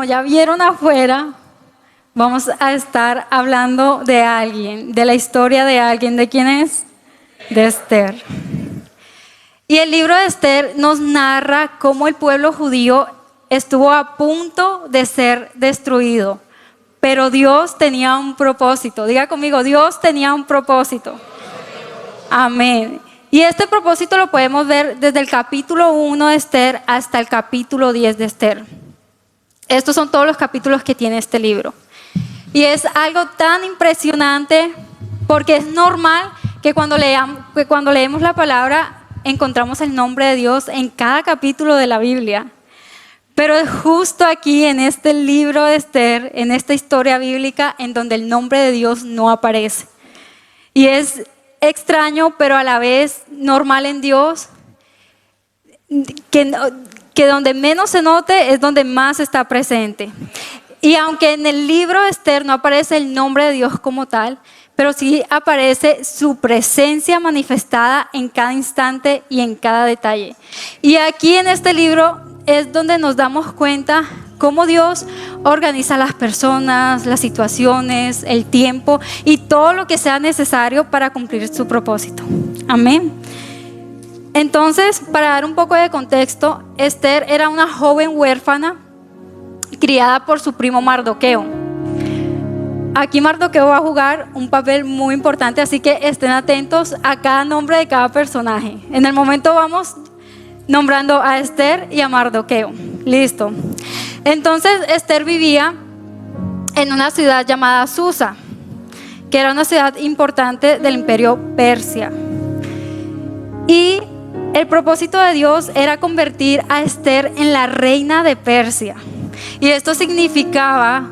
ya vieron afuera, vamos a estar hablando de alguien, de la historia de alguien. ¿De quién es? De Esther. Y el libro de Esther nos narra cómo el pueblo judío estuvo a punto de ser destruido. Pero Dios tenía un propósito. Diga conmigo, Dios tenía un propósito. Amén. Y este propósito lo podemos ver desde el capítulo 1 de Esther hasta el capítulo 10 de Esther. Estos son todos los capítulos que tiene este libro. Y es algo tan impresionante porque es normal que cuando leemos la palabra encontramos el nombre de Dios en cada capítulo de la Biblia. Pero es justo aquí en este libro de Esther, en esta historia bíblica, en donde el nombre de Dios no aparece. Y es extraño, pero a la vez normal en Dios, que donde menos se note es donde más está presente. Y aunque en el libro de Esther no aparece el nombre de Dios como tal, pero sí aparece su presencia manifestada en cada instante y en cada detalle. Y aquí en este libro es donde nos damos cuenta cómo Dios organiza las personas, las situaciones, el tiempo y todo lo que sea necesario para cumplir su propósito. Amén. Entonces, para dar un poco de contexto, Esther era una joven huérfana criada por su primo Mardoqueo. Aquí Mardoqueo va a jugar un papel muy importante, así que estén atentos a cada nombre de cada personaje. En el momento vamos nombrando a Esther y a Mardoqueo. Listo. Entonces Esther vivía en una ciudad llamada Susa, que era una ciudad importante del imperio Persia. Y el propósito de Dios era convertir a Esther en la reina de Persia. Y esto significaba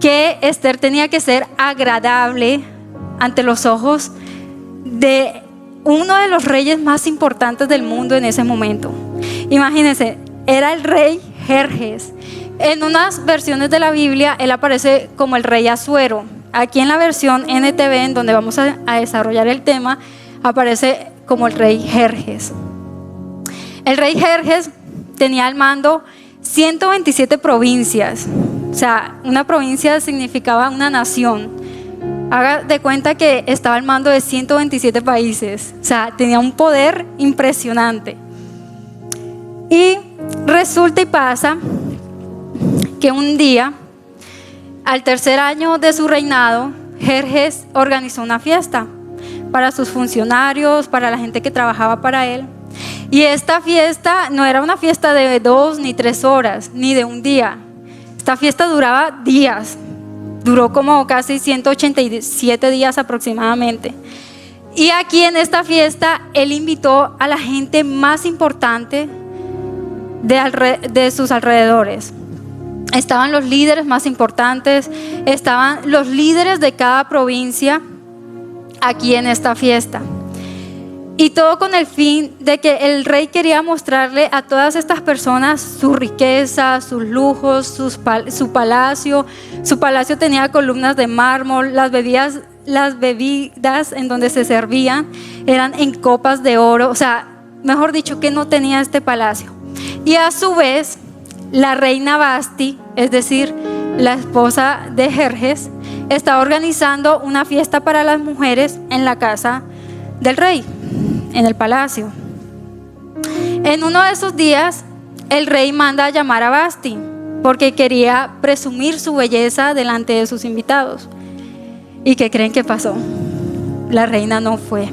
que Esther tenía que ser agradable ante los ojos de uno de los reyes más importantes del mundo en ese momento. Imagínense, era el rey Jerjes. En unas versiones de la Biblia, él aparece como el rey Asuero. Aquí en la versión NTV, en donde vamos a desarrollar el tema, aparece como el rey Jerjes. El rey Jerjes tenía al mando 127 provincias. O sea, una provincia significaba una nación. Haga de cuenta que estaba al mando de 127 países. O sea, tenía un poder impresionante. Y resulta y pasa que un día, al tercer año de su reinado, Jerjes organizó una fiesta para sus funcionarios, para la gente que trabajaba para él. Y esta fiesta no era una fiesta de 2 ni 3 horas, ni de un día. Esta fiesta duraba días. Duró como casi 187 días aproximadamente. Y aquí en esta fiesta, él invitó a la gente más importante de sus alrededores. Estaban los líderes más importantes, estaban los líderes de cada provincia aquí en esta fiesta. Y todo con el fin de que el rey quería mostrarle a todas estas personas su riqueza, sus lujos, su palacio. Su palacio tenía columnas de mármol, las bebidas en donde se servían eran en copas de oro. O sea, mejor dicho, que no tenía este palacio. Y a su vez, la reina Vasti, es decir, la esposa de Jerjes, estaba organizando una fiesta para las mujeres en la casa del rey, en el palacio. En uno de esos días, el rey manda a llamar a Vasti porque quería presumir su belleza delante de sus invitados. ¿Y qué creen que pasó? La reina no fue.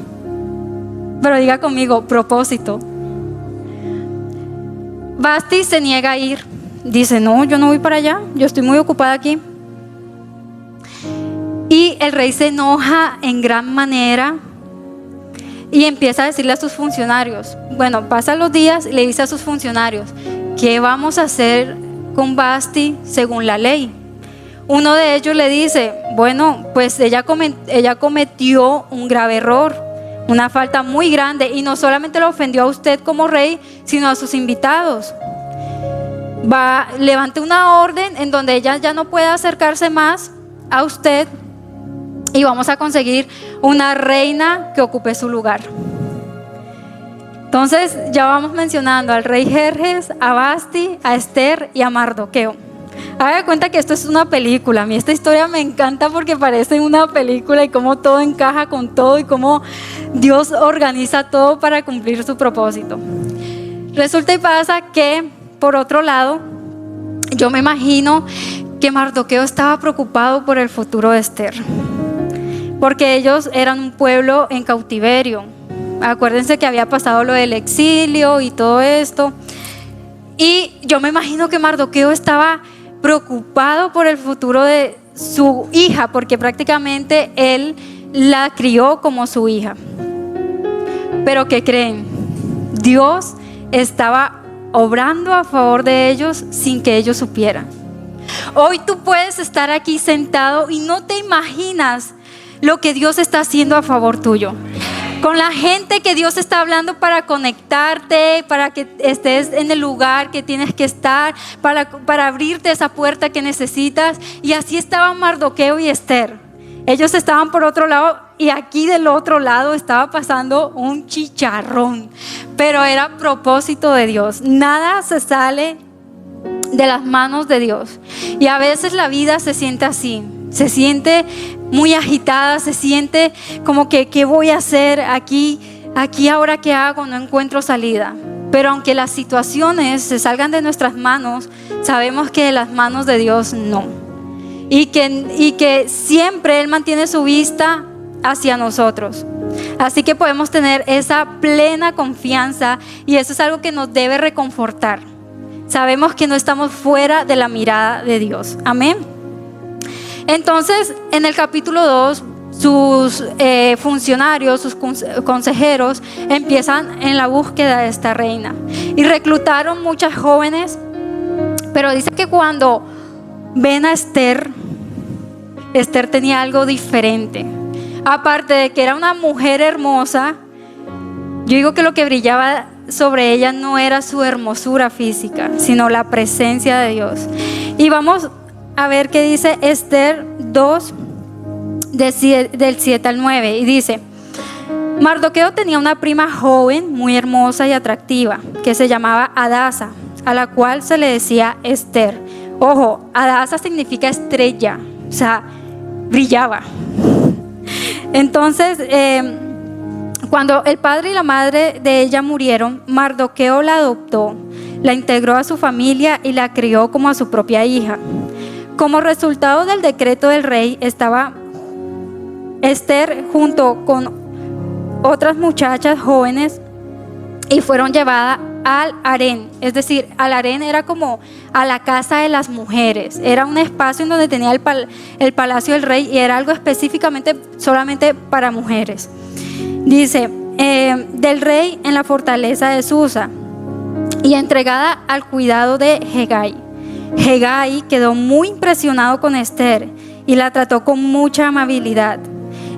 Pero diga conmigo, propósito. Vasti se niega a ir. Dice, no, yo no voy para allá, yo estoy muy ocupada aquí. Y el rey se enoja en gran manera y empieza a decirle a sus funcionarios, bueno, pasan los días y le dice a sus funcionarios, ¿qué vamos a hacer con Vasti según la ley? Uno de ellos le dice, bueno, pues ella cometió un grave error, una falta muy grande, y no solamente lo ofendió a usted como rey, sino a sus invitados. Levante una orden en donde ella ya no pueda acercarse más a usted y vamos a conseguir una reina que ocupe su lugar. Entonces ya vamos mencionando al rey Jerjes, a Vasti, a Esther y a Mardoqueo. Haga de cuenta que esto es una película. A mí esta historia me encanta porque parece una película y cómo todo encaja con todo y cómo Dios organiza todo para cumplir su propósito. Resulta y pasa que, por otro lado, yo me imagino que Mardoqueo estaba preocupado por el futuro de Esther, porque ellos eran un pueblo en cautiverio. Acuérdense que había pasado lo del exilio y todo esto. Y yo me imagino que Mardoqueo estaba preocupado por el futuro de su hija, porque prácticamente él la crió como su hija. Pero ¿qué creen? Dios estaba obrando a favor de ellos sin que ellos supieran. Hoy tú puedes estar aquí sentado y no te imaginas lo que Dios está haciendo a favor tuyo. Con la gente que Dios está hablando para conectarte, para que estés en el lugar que tienes que estar, para abrirte esa puerta que necesitas. Y así estaban Mardoqueo y Esther. Ellos estaban por otro lado y aquí del otro lado estaba pasando un chicharrón. Pero era propósito de Dios. Nada se sale de las manos de Dios. Y a veces la vida se siente así. Se siente muy agitada, se siente como que ¿qué voy a hacer aquí ahora qué hago? No encuentro salida. Pero aunque las situaciones se salgan de nuestras manos, sabemos que de las manos de Dios no. Y que siempre Él mantiene su vista hacia nosotros. Así que podemos tener esa plena confianza y eso es algo que nos debe reconfortar. Sabemos que no estamos fuera de la mirada de Dios. Amén. Entonces, en el capítulo 2, sus funcionarios, sus consejeros, empiezan en la búsqueda de esta reina. Y reclutaron muchas jóvenes, pero dice que cuando ven a Esther, Esther tenía algo diferente. Aparte de que era una mujer hermosa, yo digo que lo que brillaba sobre ella no era su hermosura física, sino la presencia de Dios. Y vamos a ver qué dice Esther 2, del 7 al 9. Y dice: Mardoqueo tenía una prima joven, muy hermosa y atractiva, que se llamaba Hadasa, a la cual se le decía Esther. Ojo, Hadasa significa estrella, o sea, brillaba. Entonces, cuando el padre y la madre de ella murieron, Mardoqueo la adoptó, la integró a su familia y la crió como a su propia hija. Como resultado del decreto del rey, estaba Esther junto con otras muchachas jóvenes y fueron llevadas al harén. Es decir, al harén era como a la casa de las mujeres. Era un espacio en donde tenía el palacio del rey y era algo específicamente solamente para mujeres. Dice, del rey en la fortaleza de Susa y entregada al cuidado de Hegai. Hegai quedó muy impresionado con Esther y la trató con mucha amabilidad.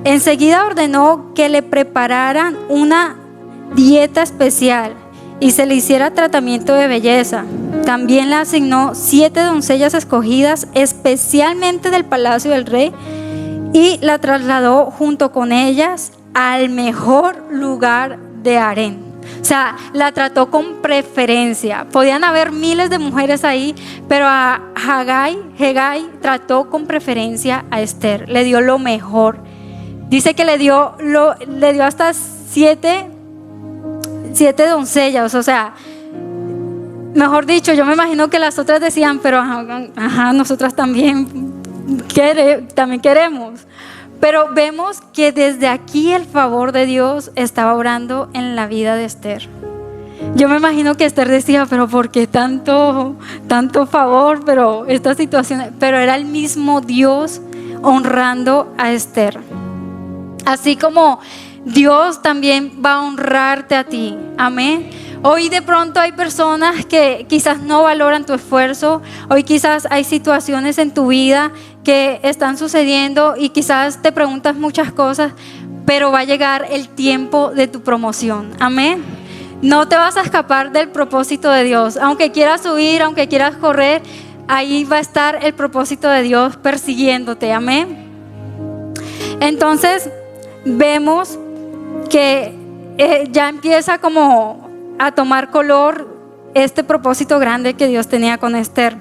Enseguida ordenó que le prepararan una dieta especial y se le hiciera tratamiento de belleza. También le asignó 7 doncellas escogidas especialmente del palacio del rey y la trasladó junto con ellas al mejor lugar de harén. O sea, la trató con preferencia. Podían haber miles de mujeres ahí, pero a Hegai trató con preferencia a Esther. Le dio lo mejor. Dice que le dio hasta 7 doncellas. O sea, mejor dicho, yo me imagino que las otras decían, pero nosotras también queremos. Pero vemos que desde aquí el favor de Dios estaba obrando en la vida de Esther. Yo me imagino que Esther decía, pero ¿por qué tanto favor? Pero esta situación, pero era el mismo Dios honrando a Esther. Así como Dios también va a honrarte a ti. Amén. Hoy de pronto hay personas que quizás no valoran tu esfuerzo. Hoy quizás hay situaciones en tu vida que están sucediendo y quizás te preguntas muchas cosas, pero va a llegar el tiempo de tu promoción. Amén. No te vas a escapar del propósito de Dios. Aunque quieras huir, aunque quieras correr, ahí va a estar el propósito de Dios persiguiéndote. Amén. Entonces vemos que ya empieza como a tomar color este propósito grande que Dios tenía con Esther.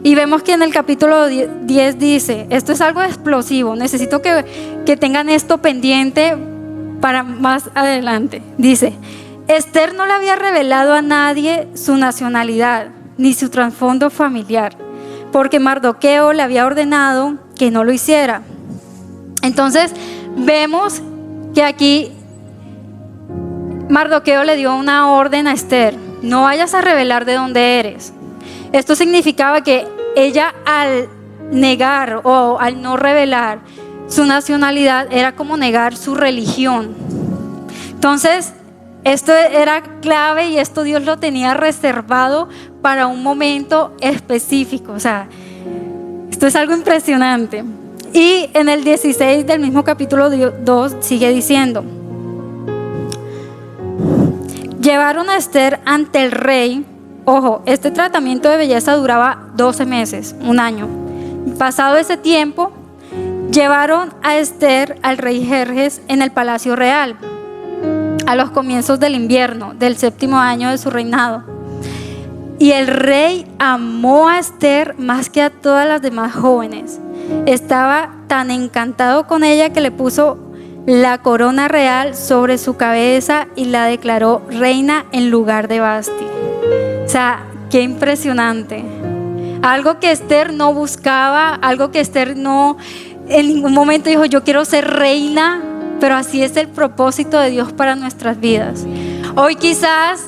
Y vemos que en el capítulo 10 dice, esto es algo explosivo, necesito que tengan esto pendiente para más adelante. Dice, Esther no le había revelado a nadie su nacionalidad ni su trasfondo familiar, porque Mardoqueo le había ordenado que no lo hiciera. Entonces vemos que aquí Mardoqueo le dio una orden a Esther: no vayas a revelar de dónde eres. Esto significaba que ella, al negar o al no revelar su nacionalidad, era como negar su religión. Entonces esto era clave, y esto Dios lo tenía reservado para un momento específico. O sea, esto es algo impresionante. Y en el 16 del mismo capítulo 2 sigue diciendo: llevaron a Esther ante el rey. Ojo, este tratamiento de belleza duraba 12 meses, un año. Pasado ese tiempo, llevaron a Esther al rey Jerjes en el palacio real, a los comienzos del invierno del 7º año de su reinado. Y el rey amó a Esther más que a todas las demás jóvenes. Estaba tan encantado con ella que le puso la corona real sobre su cabeza y la declaró reina en lugar de Vasti. O sea, qué impresionante. Algo que Esther no buscaba, algo que Esther no en ningún momento dijo, yo quiero ser reina, pero así es el propósito de Dios para nuestras vidas. Hoy quizás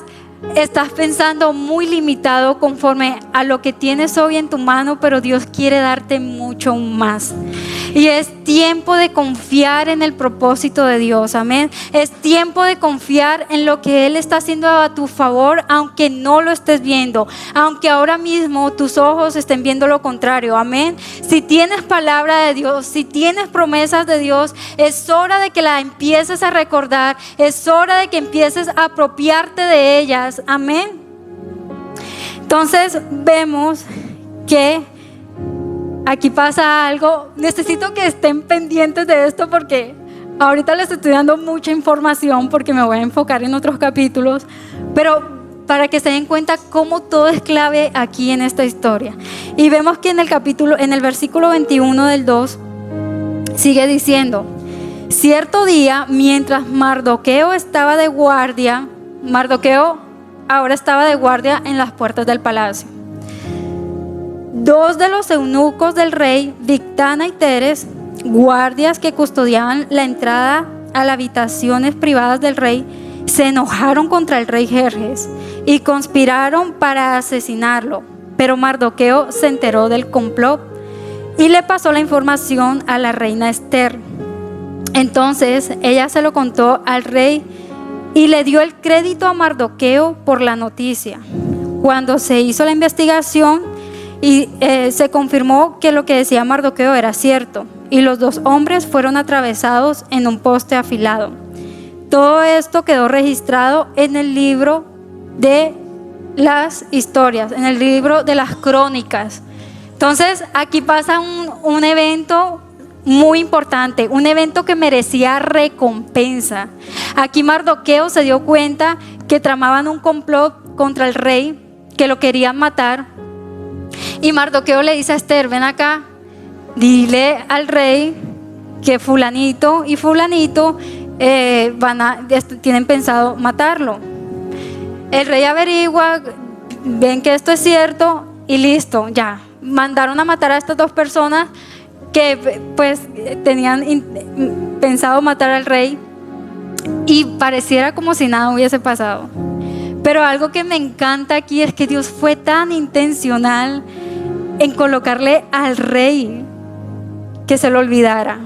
estás pensando muy limitado conforme a lo que tienes hoy en tu mano, pero Dios quiere darte mucho más. Y es tiempo de confiar en el propósito de Dios, amén. Es tiempo de confiar en lo que Él está haciendo a tu favor, aunque no lo estés viendo, aunque ahora mismo tus ojos estén viendo lo contrario, amén. Si tienes palabra de Dios, si tienes promesas de Dios, es hora de que la empieces a recordar, es hora de que empieces a apropiarte de ellas, amén. Entonces vemos que aquí pasa algo. Necesito que estén pendientes de esto, porque ahorita les estoy dando mucha información porque me voy a enfocar en otros capítulos, pero para que se den cuenta cómo todo es clave aquí en esta historia. Y vemos que en el versículo 21 del 2 sigue diciendo: cierto día, mientras Mardoqueo estaba de guardia, Mardoqueo ahora estaba de guardia en las puertas del palacio, dos de los eunucos del rey, Bigtana y Teres, guardias que custodiaban la entrada a las habitaciones privadas del rey, se enojaron contra el rey Jerjes y conspiraron para asesinarlo. Pero Mardoqueo se enteró del complot y le pasó la información a la reina Esther. Entonces ella se lo contó al rey y le dio el crédito a Mardoqueo por la noticia. Cuando se hizo la investigación y se confirmó que lo que decía Mardoqueo era cierto, y los dos hombres fueron atravesados en un poste afilado. Todo esto quedó registrado en el libro de las historias, en el libro de las crónicas. Entonces aquí pasa un evento muy importante, un evento que merecía recompensa. Aquí Mardoqueo se dio cuenta que tramaban un complot contra el rey, que lo querían matar. Y Mardoqueo le dice a Esther: ven acá, dile al rey que fulanito y fulanito tienen pensado matarlo. El rey averigua, ven que esto es cierto y listo, ya. Mandaron a matar a estas dos personas que pues tenían pensado matar al rey, y pareciera como si nada hubiese pasado. Pero algo que me encanta aquí es que Dios fue tan intencional en colocarle al rey que se lo olvidara,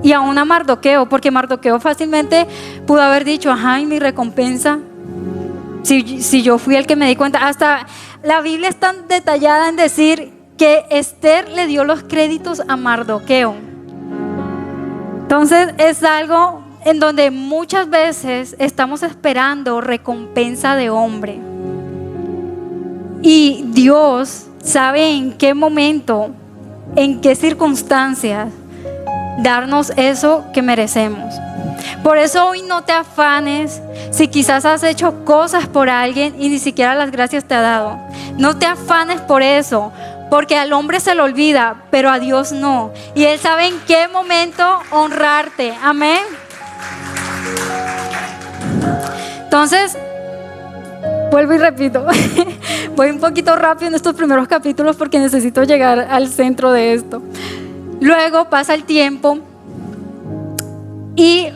y aún a Mardoqueo, porque Mardoqueo fácilmente pudo haber dicho: ajá, ¿y mi recompensa? Si yo fui el que me di cuenta. Hasta la Biblia es tan detallada en decir que Esther le dio los créditos a Mardoqueo. Entonces es algo en donde muchas veces estamos esperando recompensa de hombre, y Dios sabe en qué momento, en qué circunstancias darnos eso que merecemos. Por eso hoy no te afanes si quizás has hecho cosas por alguien y ni siquiera las gracias te ha dado. No te afanes por eso, Porque al hombre se le olvida, pero a Dios no. Y Él sabe en qué momento honrarte. Amén. Entonces, vuelvo y repito. Voy un poquito rápido en estos primeros capítulos porque necesito llegar al centro de esto. Luego pasa el tiempo y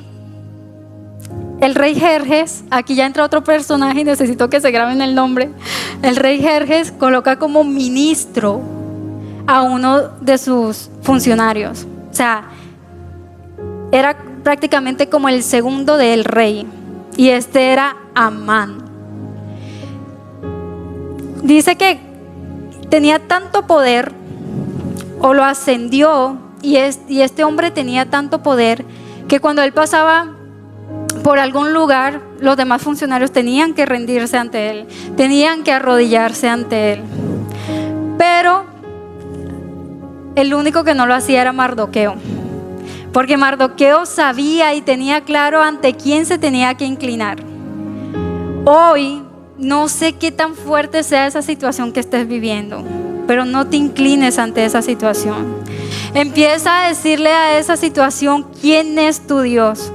el rey Jerjes, aquí ya entra otro personaje y necesito que se graben el nombre. El rey Jerjes coloca como ministro a uno de sus funcionarios. O sea, era prácticamente como el segundo del rey. Y este era Amán. Dice que tenía tanto poder, o lo ascendió, y este hombre tenía tanto poder que cuando él pasaba por algún lugar, los demás funcionarios tenían que rendirse ante él, tenían que arrodillarse ante él. Pero el único que no lo hacía era Mardoqueo, porque Mardoqueo sabía y tenía claro ante quién se tenía que inclinar. Hoy no sé qué tan fuerte sea esa situación que estés viviendo, pero no te inclines ante esa situación. Empieza a decirle a esa situación quién es tu Dios.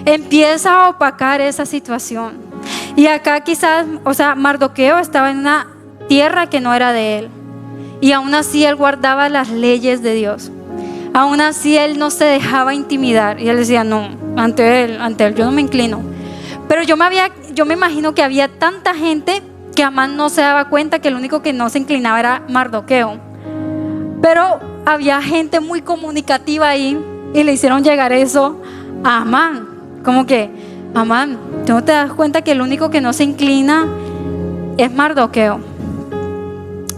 Empieza a opacar esa situación. Y acá quizás, Mardoqueo estaba en una tierra que no era de él. Y aún así él guardaba las leyes de Dios. Aún así él no se dejaba intimidar. Y él decía, no, ante él yo no me inclino. Pero yo me imagino que había tanta gente que Amán no se daba cuenta que el único que no se inclinaba era Mardoqueo. Pero había gente muy comunicativa ahí y le hicieron llegar eso a Amán. Como que, Amán, ¿tú no te das cuenta que el único que no se inclina es Mardoqueo?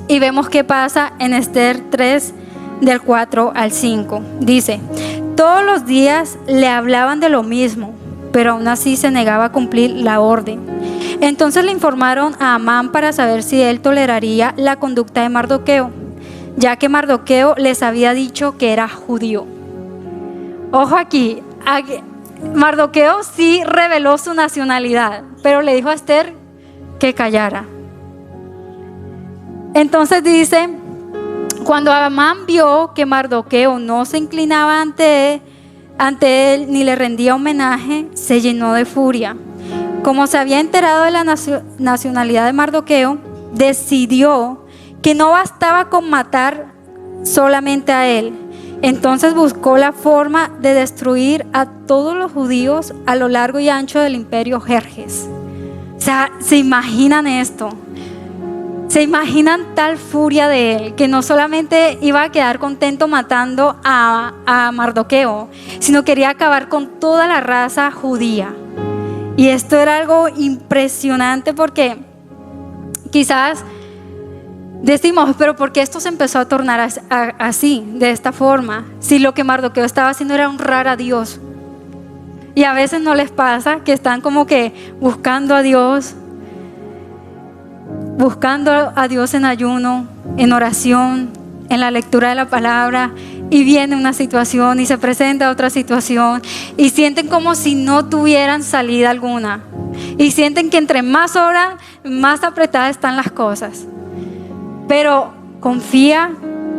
Y vemos qué pasa en Esther 3, del 4 al 5. Dice, todos los días le hablaban de lo mismo, pero aún así se negaba a cumplir la orden. Entonces le informaron a Amán para saber si él toleraría la conducta de Mardoqueo, ya que Mardoqueo les había dicho que era judío. Ojo aquí, Mardoqueo sí reveló su nacionalidad, pero le dijo a Esther que callara. Entonces dice, cuando Amán vio que Mardoqueo no se inclinaba ante él ni le rendía homenaje, se llenó de furia. Como se había enterado de la nacionalidad de Mardoqueo, decidió que no bastaba con matar solamente a él. Entonces buscó la forma de destruir a todos los judíos a lo largo y ancho del imperio Jerjes. O sea, ¿se imaginan esto? ¿Se imaginan tal furia de él? Que no solamente iba a quedar contento matando a Mardoqueo, sino quería acabar con toda la raza judía. Y esto era algo impresionante porque quizás decimos, pero ¿por qué esto se empezó a tornar así, de esta forma? Si lo que Mardoqueo estaba haciendo era honrar a Dios. Y a veces no les pasa que están como que buscando a Dios en ayuno, en oración, en la lectura de la palabra, y viene una situación y se presenta otra situación y sienten como si no tuvieran salida alguna. Y sienten que entre más oran, más apretadas están las cosas. Pero confía,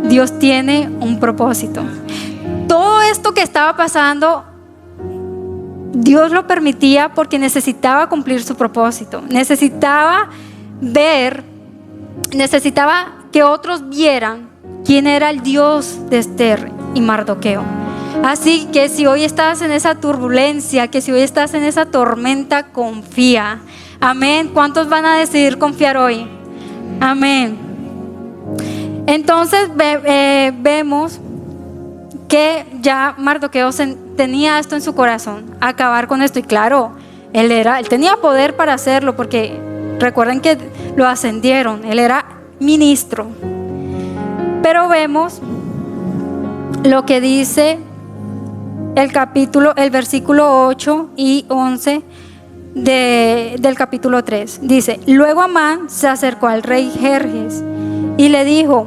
Dios tiene un propósito. Todo esto que estaba pasando, Dios lo permitía porque necesitaba cumplir su propósito. Necesitaba que otros vieran quién era el Dios de Esther y Mardoqueo. Así que si hoy estás en esa turbulencia, que si hoy estás en esa tormenta, confía. Amén. ¿Cuántos van a decidir confiar hoy? Amén. Entonces vemos que ya Mardoqueo tenía esto en su corazón, acabar con esto. Y claro, él tenía poder para hacerlo, porque recuerden que lo ascendieron, él era ministro. Pero vemos lo que dice el versículo 8 y 11 del capítulo 3. Dice, luego Amán se acercó al rey Jerjes y le dijo,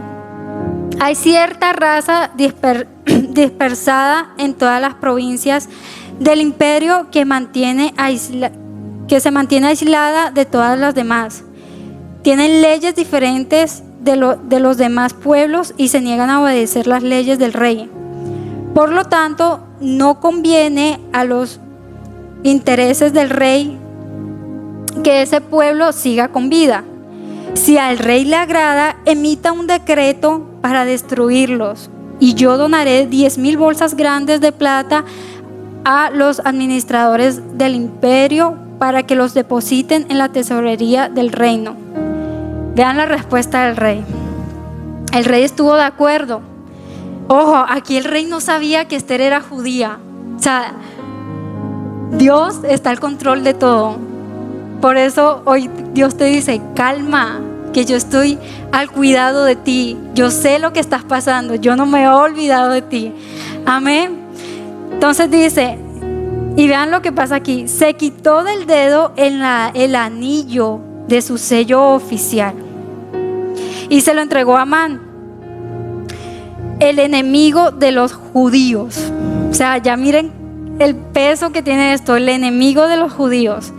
hay cierta raza dispersada en todas las provincias del imperio que se mantiene aislada de todas las demás. Tienen leyes diferentes de los demás pueblos y se niegan a obedecer las leyes del rey. Por lo tanto, no conviene a los intereses del rey que ese pueblo siga con vida. Si al rey le agrada, emita un decreto para destruirlos, y yo donaré 10,000 bolsas grandes de plata a los administradores del imperio para que los depositen en la tesorería del reino. Vean la respuesta del rey. El rey estuvo de acuerdo. Ojo, aquí el rey no sabía que Esther era judía. O sea, Dios está al control de todo. Por eso hoy Dios te dice: calma, que yo estoy al cuidado de ti. Yo sé lo que estás pasando. Yo no me he olvidado de ti. Amén. Entonces dice, y vean lo que pasa aquí: se quitó del dedo el anillo de su sello oficial y se lo entregó a Amán, el enemigo de los judíos. O sea, ya miren el peso que tiene esto, el enemigo de los judíos.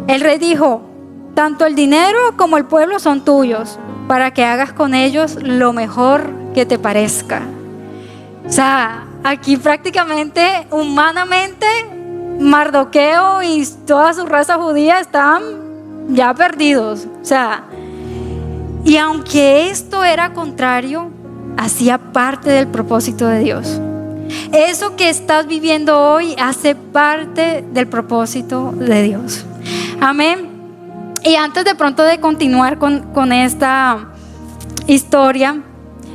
El rey dijo: tanto el dinero como el pueblo son tuyos, para que hagas con ellos lo mejor que te parezca. O sea, aquí prácticamente, humanamente, Mardoqueo y toda su raza judía estaban ya perdidos. O sea, y aunque esto era contrario, hacía parte del propósito de Dios. Eso que estás viviendo hoy hace parte del propósito de Dios. Amén. Y antes de pronto de continuar con esta historia,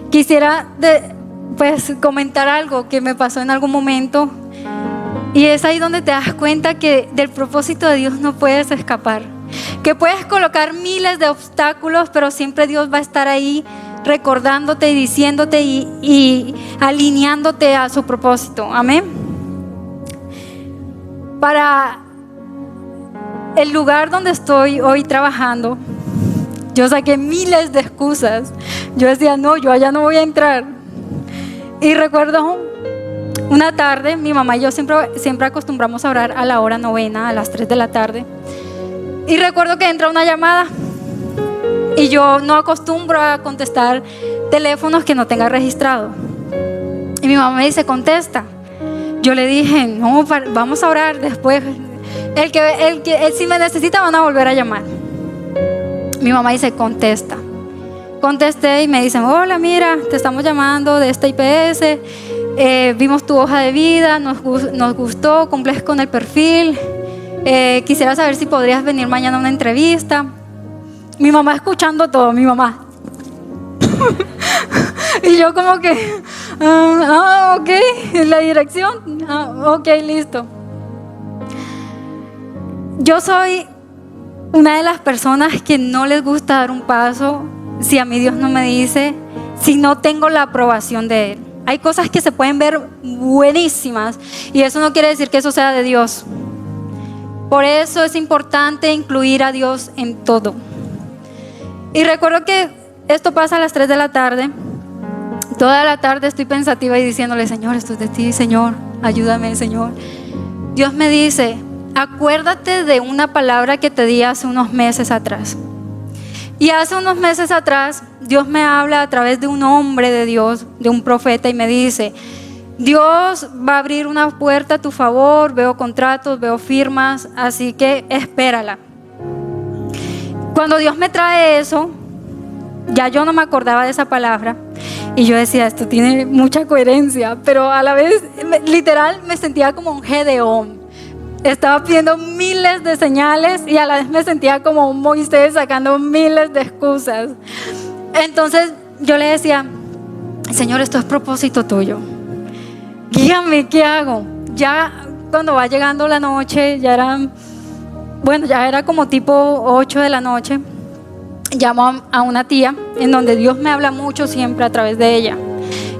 quisiera comentar algo que me pasó en algún momento. Y es ahí donde te das cuenta que del propósito de Dios no puedes escapar. Que puedes colocar miles de obstáculos, pero siempre Dios va a estar ahí recordándote y diciéndote y alineándote a su propósito. Amén. Para el lugar donde estoy hoy trabajando, yo saqué miles de excusas. Yo decía: no, yo allá no voy a entrar. Y recuerdo una tarde, mi mamá y yo siempre acostumbramos a orar a la hora novena, a las 3 de la tarde. Y recuerdo que entra una llamada y yo no acostumbro a contestar teléfonos que no tenga registrado. Y mi mamá me dice: contesta. Yo le dije: no, vamos a orar después. Él si me necesita van a volver a llamar. Mi mamá dice: contesta. Contesté y me dicen: hola, mira, te estamos llamando de esta IPS, vimos tu hoja de vida, nos gustó, cumples con el perfil, quisiera saber si podrías venir mañana a una entrevista. Mi mamá escuchando todo, mi mamá. Y yo como que, ok, la dirección, ok, listo. Yo soy una de las personas que no les gusta dar un paso si a mí Dios no me dice, si no tengo la aprobación de Él. Hay cosas que se pueden ver buenísimas y eso no quiere decir que eso sea de Dios. Por eso es importante incluir a Dios en todo. Y recuerdo que esto pasa a las 3 de la tarde. Toda la tarde estoy pensativa y diciéndole: Señor, esto es de ti, Señor, ayúdame, Señor. Dios me dice: acuérdate de una palabra que te di hace unos meses atrás. Y hace unos meses atrás Dios me habla a través de un hombre de Dios, de un profeta, y me dice: Dios va a abrir una puerta a tu favor, veo contratos, veo firmas, así que espérala. Cuando Dios me trae eso, ya yo no me acordaba de esa palabra y yo decía: esto tiene mucha coherencia, pero a la vez literal me sentía como un Gedeón. Estaba pidiendo miles de señales y a la vez me sentía como un Moisés sacando miles de excusas. Entonces yo le decía: Señor, esto es propósito tuyo, guíame, ¿qué hago? Ya cuando va llegando la noche, ya era como tipo 8 de la noche. Llamo a una tía en donde Dios me habla mucho siempre a través de ella.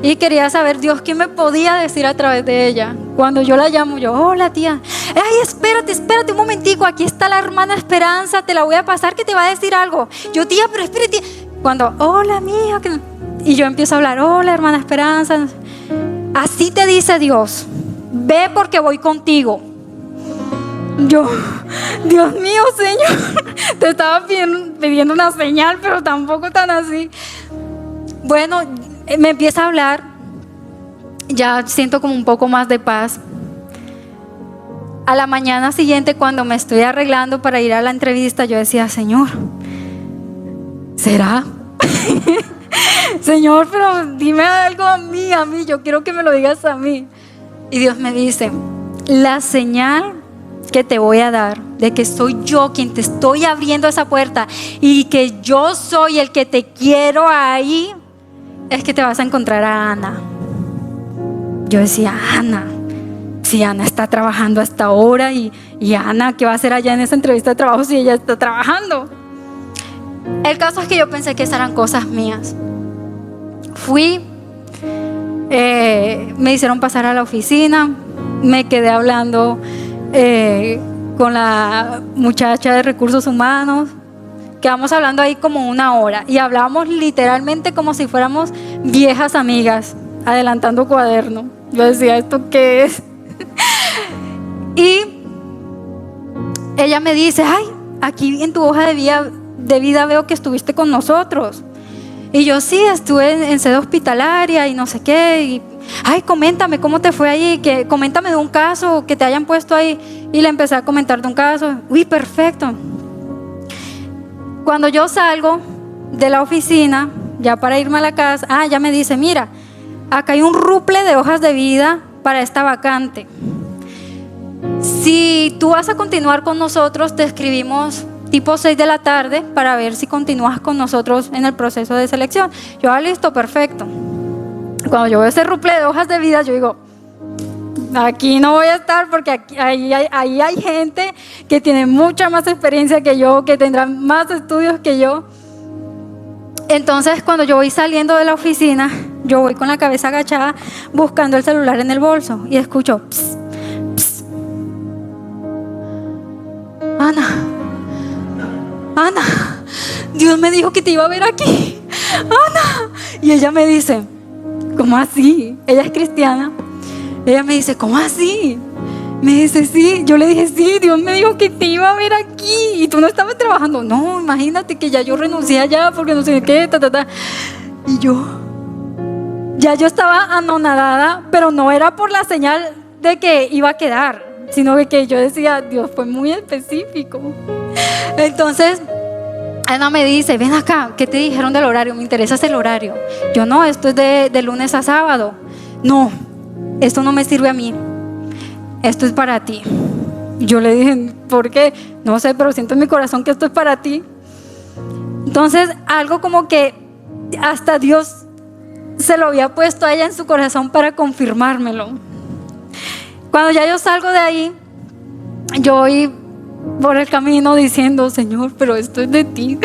Y quería saber Dios qué me podía decir a través de ella. Cuando yo la llamo, yo: hola, tía. Ay, espérate un momentico, aquí está la hermana Esperanza, te la voy a pasar que te va a decir algo. Yo: tía, pero espérate. Cuando: hola, mía. Y yo empiezo a hablar: hola, hermana Esperanza. Así te dice Dios: ve porque voy contigo. Yo: Dios mío, Señor, te estaba pidiendo una señal, pero tampoco tan así. Bueno, me empieza a hablar, ya siento como un poco más de paz. A la mañana siguiente, cuando me estoy arreglando para ir a la entrevista, yo decía, Señor, ¿será? Señor, pero dime algo a mí, yo quiero que me lo digas a mí. Y Dios me dice, la señal que te voy a dar de que soy yo quien te estoy abriendo esa puerta y que yo soy el que te quiero ahí, es que te vas a encontrar a Ana. Yo decía, Ana, si Ana está trabajando hasta ahora y Ana, ¿qué va a hacer allá en esa entrevista de trabajo si ella está trabajando? El caso es que yo pensé que esas eran cosas mías. Fui, me hicieron pasar a la oficina, me quedé hablando con la muchacha de recursos humanos. Quedamos hablando ahí como 1 hora y hablábamos literalmente como si fuéramos viejas amigas, adelantando cuaderno. Yo decía, ¿esto qué es? Y ella me dice, ay, aquí en tu hoja de vida veo que estuviste con nosotros. Y yo, sí, estuve en sede hospitalaria y no sé qué. Y, ay, coméntame cómo te fue ahí, coméntame de un caso que te hayan puesto ahí. Y le empecé a comentar de un caso. Uy, perfecto. Cuando yo salgo de la oficina, ya para irme a la casa, ya me dice, mira, acá hay un ruple de hojas de vida para esta vacante. Si tú vas a continuar con nosotros, te escribimos tipo 6 de la tarde para ver si continúas con nosotros en el proceso de selección. Yo, listo, perfecto. Cuando yo veo ese ruple de hojas de vida, yo digo, aquí no voy a estar porque ahí hay gente que tiene mucha más experiencia que yo, que tendrá más estudios que yo. Entonces, cuando yo voy saliendo de la oficina, yo voy con la cabeza agachada buscando el celular en el bolso y escucho, pss, pss. Ana, Dios me dijo que te iba a ver aquí. Ana. Y ella me dice, ¿cómo así? Ella es cristiana. Ella me dice, ¿cómo así? Me dice, sí. Yo le dije, sí, Dios me dijo que te iba a ver aquí y tú no estabas trabajando. No, imagínate que ya yo renuncié allá porque no sé qué, Y yo estaba anonadada, pero no era por la señal de que iba a quedar, sino de que yo decía, Dios fue muy específico. Entonces Ana me dice, ven acá, ¿qué te dijeron del horario? Me interesa el horario. Yo, no, esto es de lunes a sábado. No, esto no me sirve a mí, esto es para ti. Yo le dije, ¿por qué? No sé, pero siento en mi corazón que esto es para ti. Entonces algo como que hasta Dios se lo había puesto a ella en su corazón para confirmármelo. Cuando ya yo salgo de ahí, yo voy por el camino diciendo, Señor, pero esto es de ti.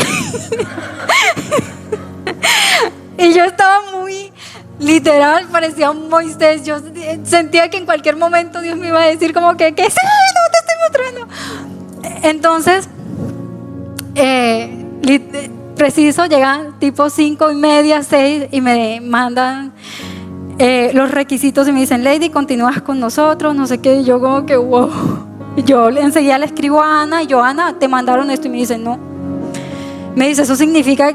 Y yo estaba muy literal, parecía un Moisés. Yo sentía que en cualquier momento Dios me iba a decir como que sí, no te estoy mostrando. Entonces preciso, llegan tipo 5:30, 6 y me mandan los requisitos y me dicen, Lady, continúas con nosotros, no sé qué. Y yo como que wow. Yo enseguida le escribo a Ana y yo, Ana, te mandaron esto. Y me dice, no. Me dice, eso significa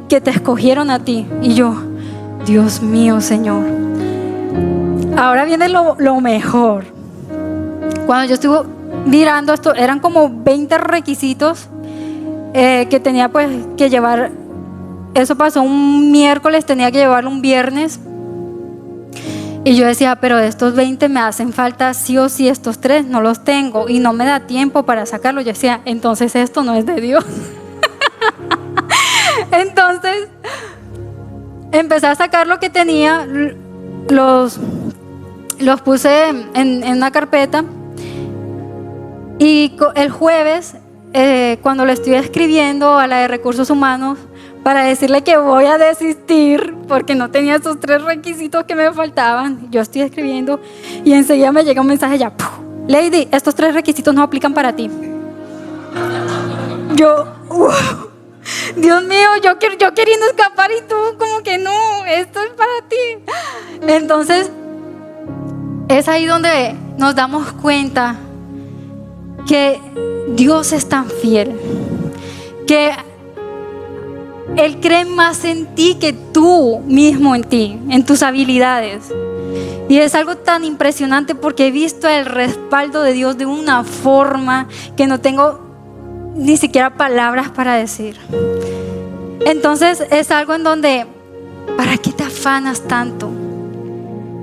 que te escogieron a ti. Y yo, Dios mío, Señor. Ahora viene lo mejor. Cuando yo estuve mirando esto, eran como 20 requisitos que tenía pues que llevar. Eso pasó un miércoles, tenía que llevarlo un viernes. Y yo decía, pero de estos 20 me hacen falta sí o sí, estos 3 no los tengo y no me da tiempo para sacarlo. Yo decía, entonces esto no es de Dios. Entonces empecé a sacar lo que tenía, los puse en una carpeta. Y el jueves, cuando le estoy escribiendo a la de recursos humanos para decirle que voy a desistir porque no tenía esos 3 requisitos que me faltaban, yo estoy escribiendo y enseguida me llega un mensaje ya, Lady, estos 3 requisitos no aplican para ti. Yo, Dios mío, yo queriendo escapar y tú como que no, esto es para ti. Entonces es ahí donde nos damos cuenta que Dios es tan fiel, que Él cree más en ti que tú mismo en ti, en tus habilidades. Y es algo tan impresionante porque he visto el respaldo de Dios de una forma que no tengo ni siquiera palabras para decir. Entonces es algo en donde, ¿para qué te afanas tanto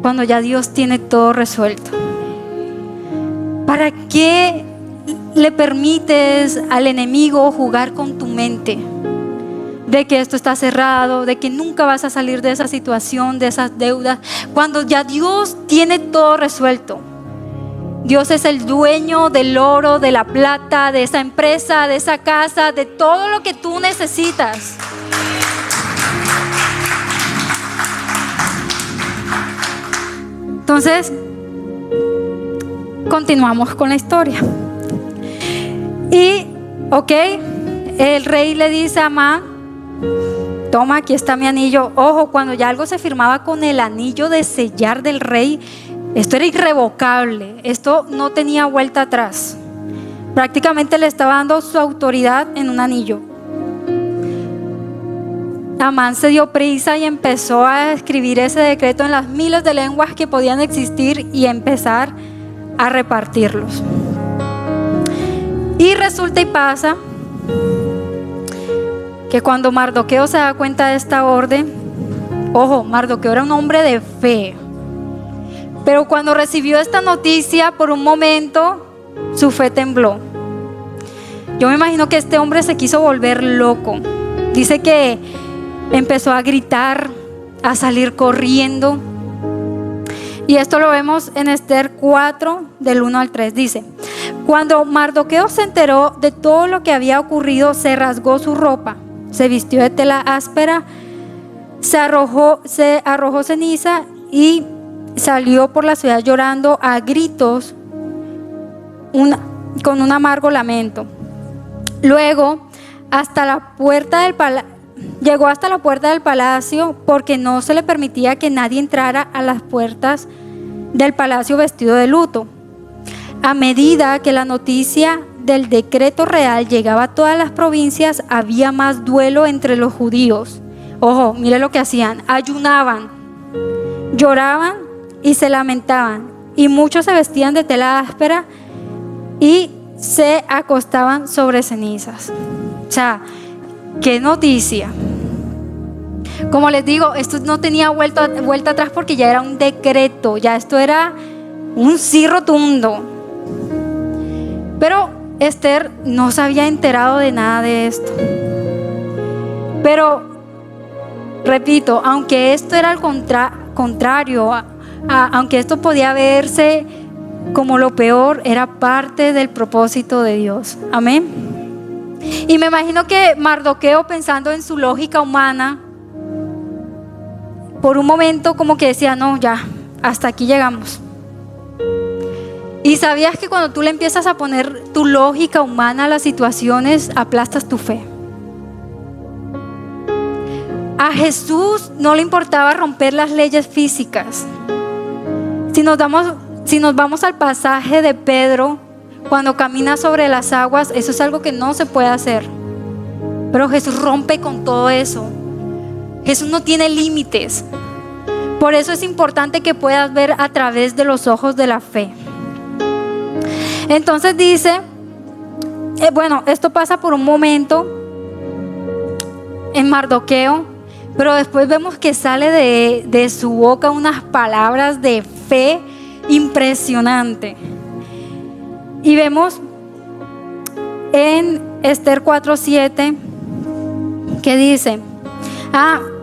cuando ya Dios tiene todo resuelto? ¿Para qué le permites al enemigo jugar con tu mente? De que esto está cerrado, de que nunca vas a salir de esa situación, de esas deudas, cuando ya Dios tiene todo resuelto. Dios es el dueño del oro, de la plata, de esa empresa, de esa casa, de todo lo que tú necesitas. Entonces, continuamos con la historia. Y, el rey le dice a Amán: toma, aquí está mi anillo. Ojo, cuando ya algo se firmaba con el anillo de sellar del rey, esto era irrevocable, esto no tenía vuelta atrás. Prácticamente le estaba dando su autoridad en un anillo. Amán se dio prisa y empezó a escribir ese decreto en las miles de lenguas que podían existir y empezar a repartirlos. Y resulta y pasa que cuando Mardoqueo se da cuenta de esta orden, ojo, Mardoqueo era un hombre de fe, pero cuando recibió esta noticia, por un momento su fe tembló. Yo me imagino que este hombre se quiso volver loco. Dice que empezó a gritar, a salir corriendo. Y esto lo vemos en Esther 4, del 1 al 3. Dice: cuando Mardoqueo se enteró de todo lo que había ocurrido, se rasgó su ropa, se vistió de tela áspera, se arrojó ceniza y salió por la ciudad llorando a gritos, con un amargo lamento. Luego llegó hasta la puerta del palacio, porque no se le permitía que nadie entrara a las puertas del palacio vestido de luto. A medida que la noticia del decreto real llegaba a todas las provincias, había más duelo entre los judíos. Ojo, mire lo que hacían: ayunaban, lloraban y se lamentaban, y muchos se vestían de tela áspera y se acostaban sobre cenizas. O sea, qué noticia. Como les digo, esto no tenía vuelta atrás, porque ya era un decreto, ya esto era un sí rotundo. Pero Esther no se había enterado de nada de esto. Pero, repito, aunque esto era al contrario, aunque esto podía verse como lo peor, era parte del propósito de Dios. Amén. Y me imagino que Mardoqueo, pensando en su lógica humana, por un momento como que decía: no, ya, hasta aquí llegamos. Y sabías que cuando tú le empiezas a poner tu lógica humana a las situaciones, aplastas tu fe. A Jesús no le importaba romper las leyes físicas. Si nos vamos al pasaje de Pedro, cuando camina sobre las aguas, eso es algo que no se puede hacer. Pero Jesús rompe con todo eso. Jesús no tiene límites. Por eso es importante que puedas ver a través de los ojos de la fe. Entonces dice, esto pasa por un momento en Mardoqueo, pero después vemos que sale de su boca unas palabras de fe impresionante. Y vemos en Esther 4:7 que dice: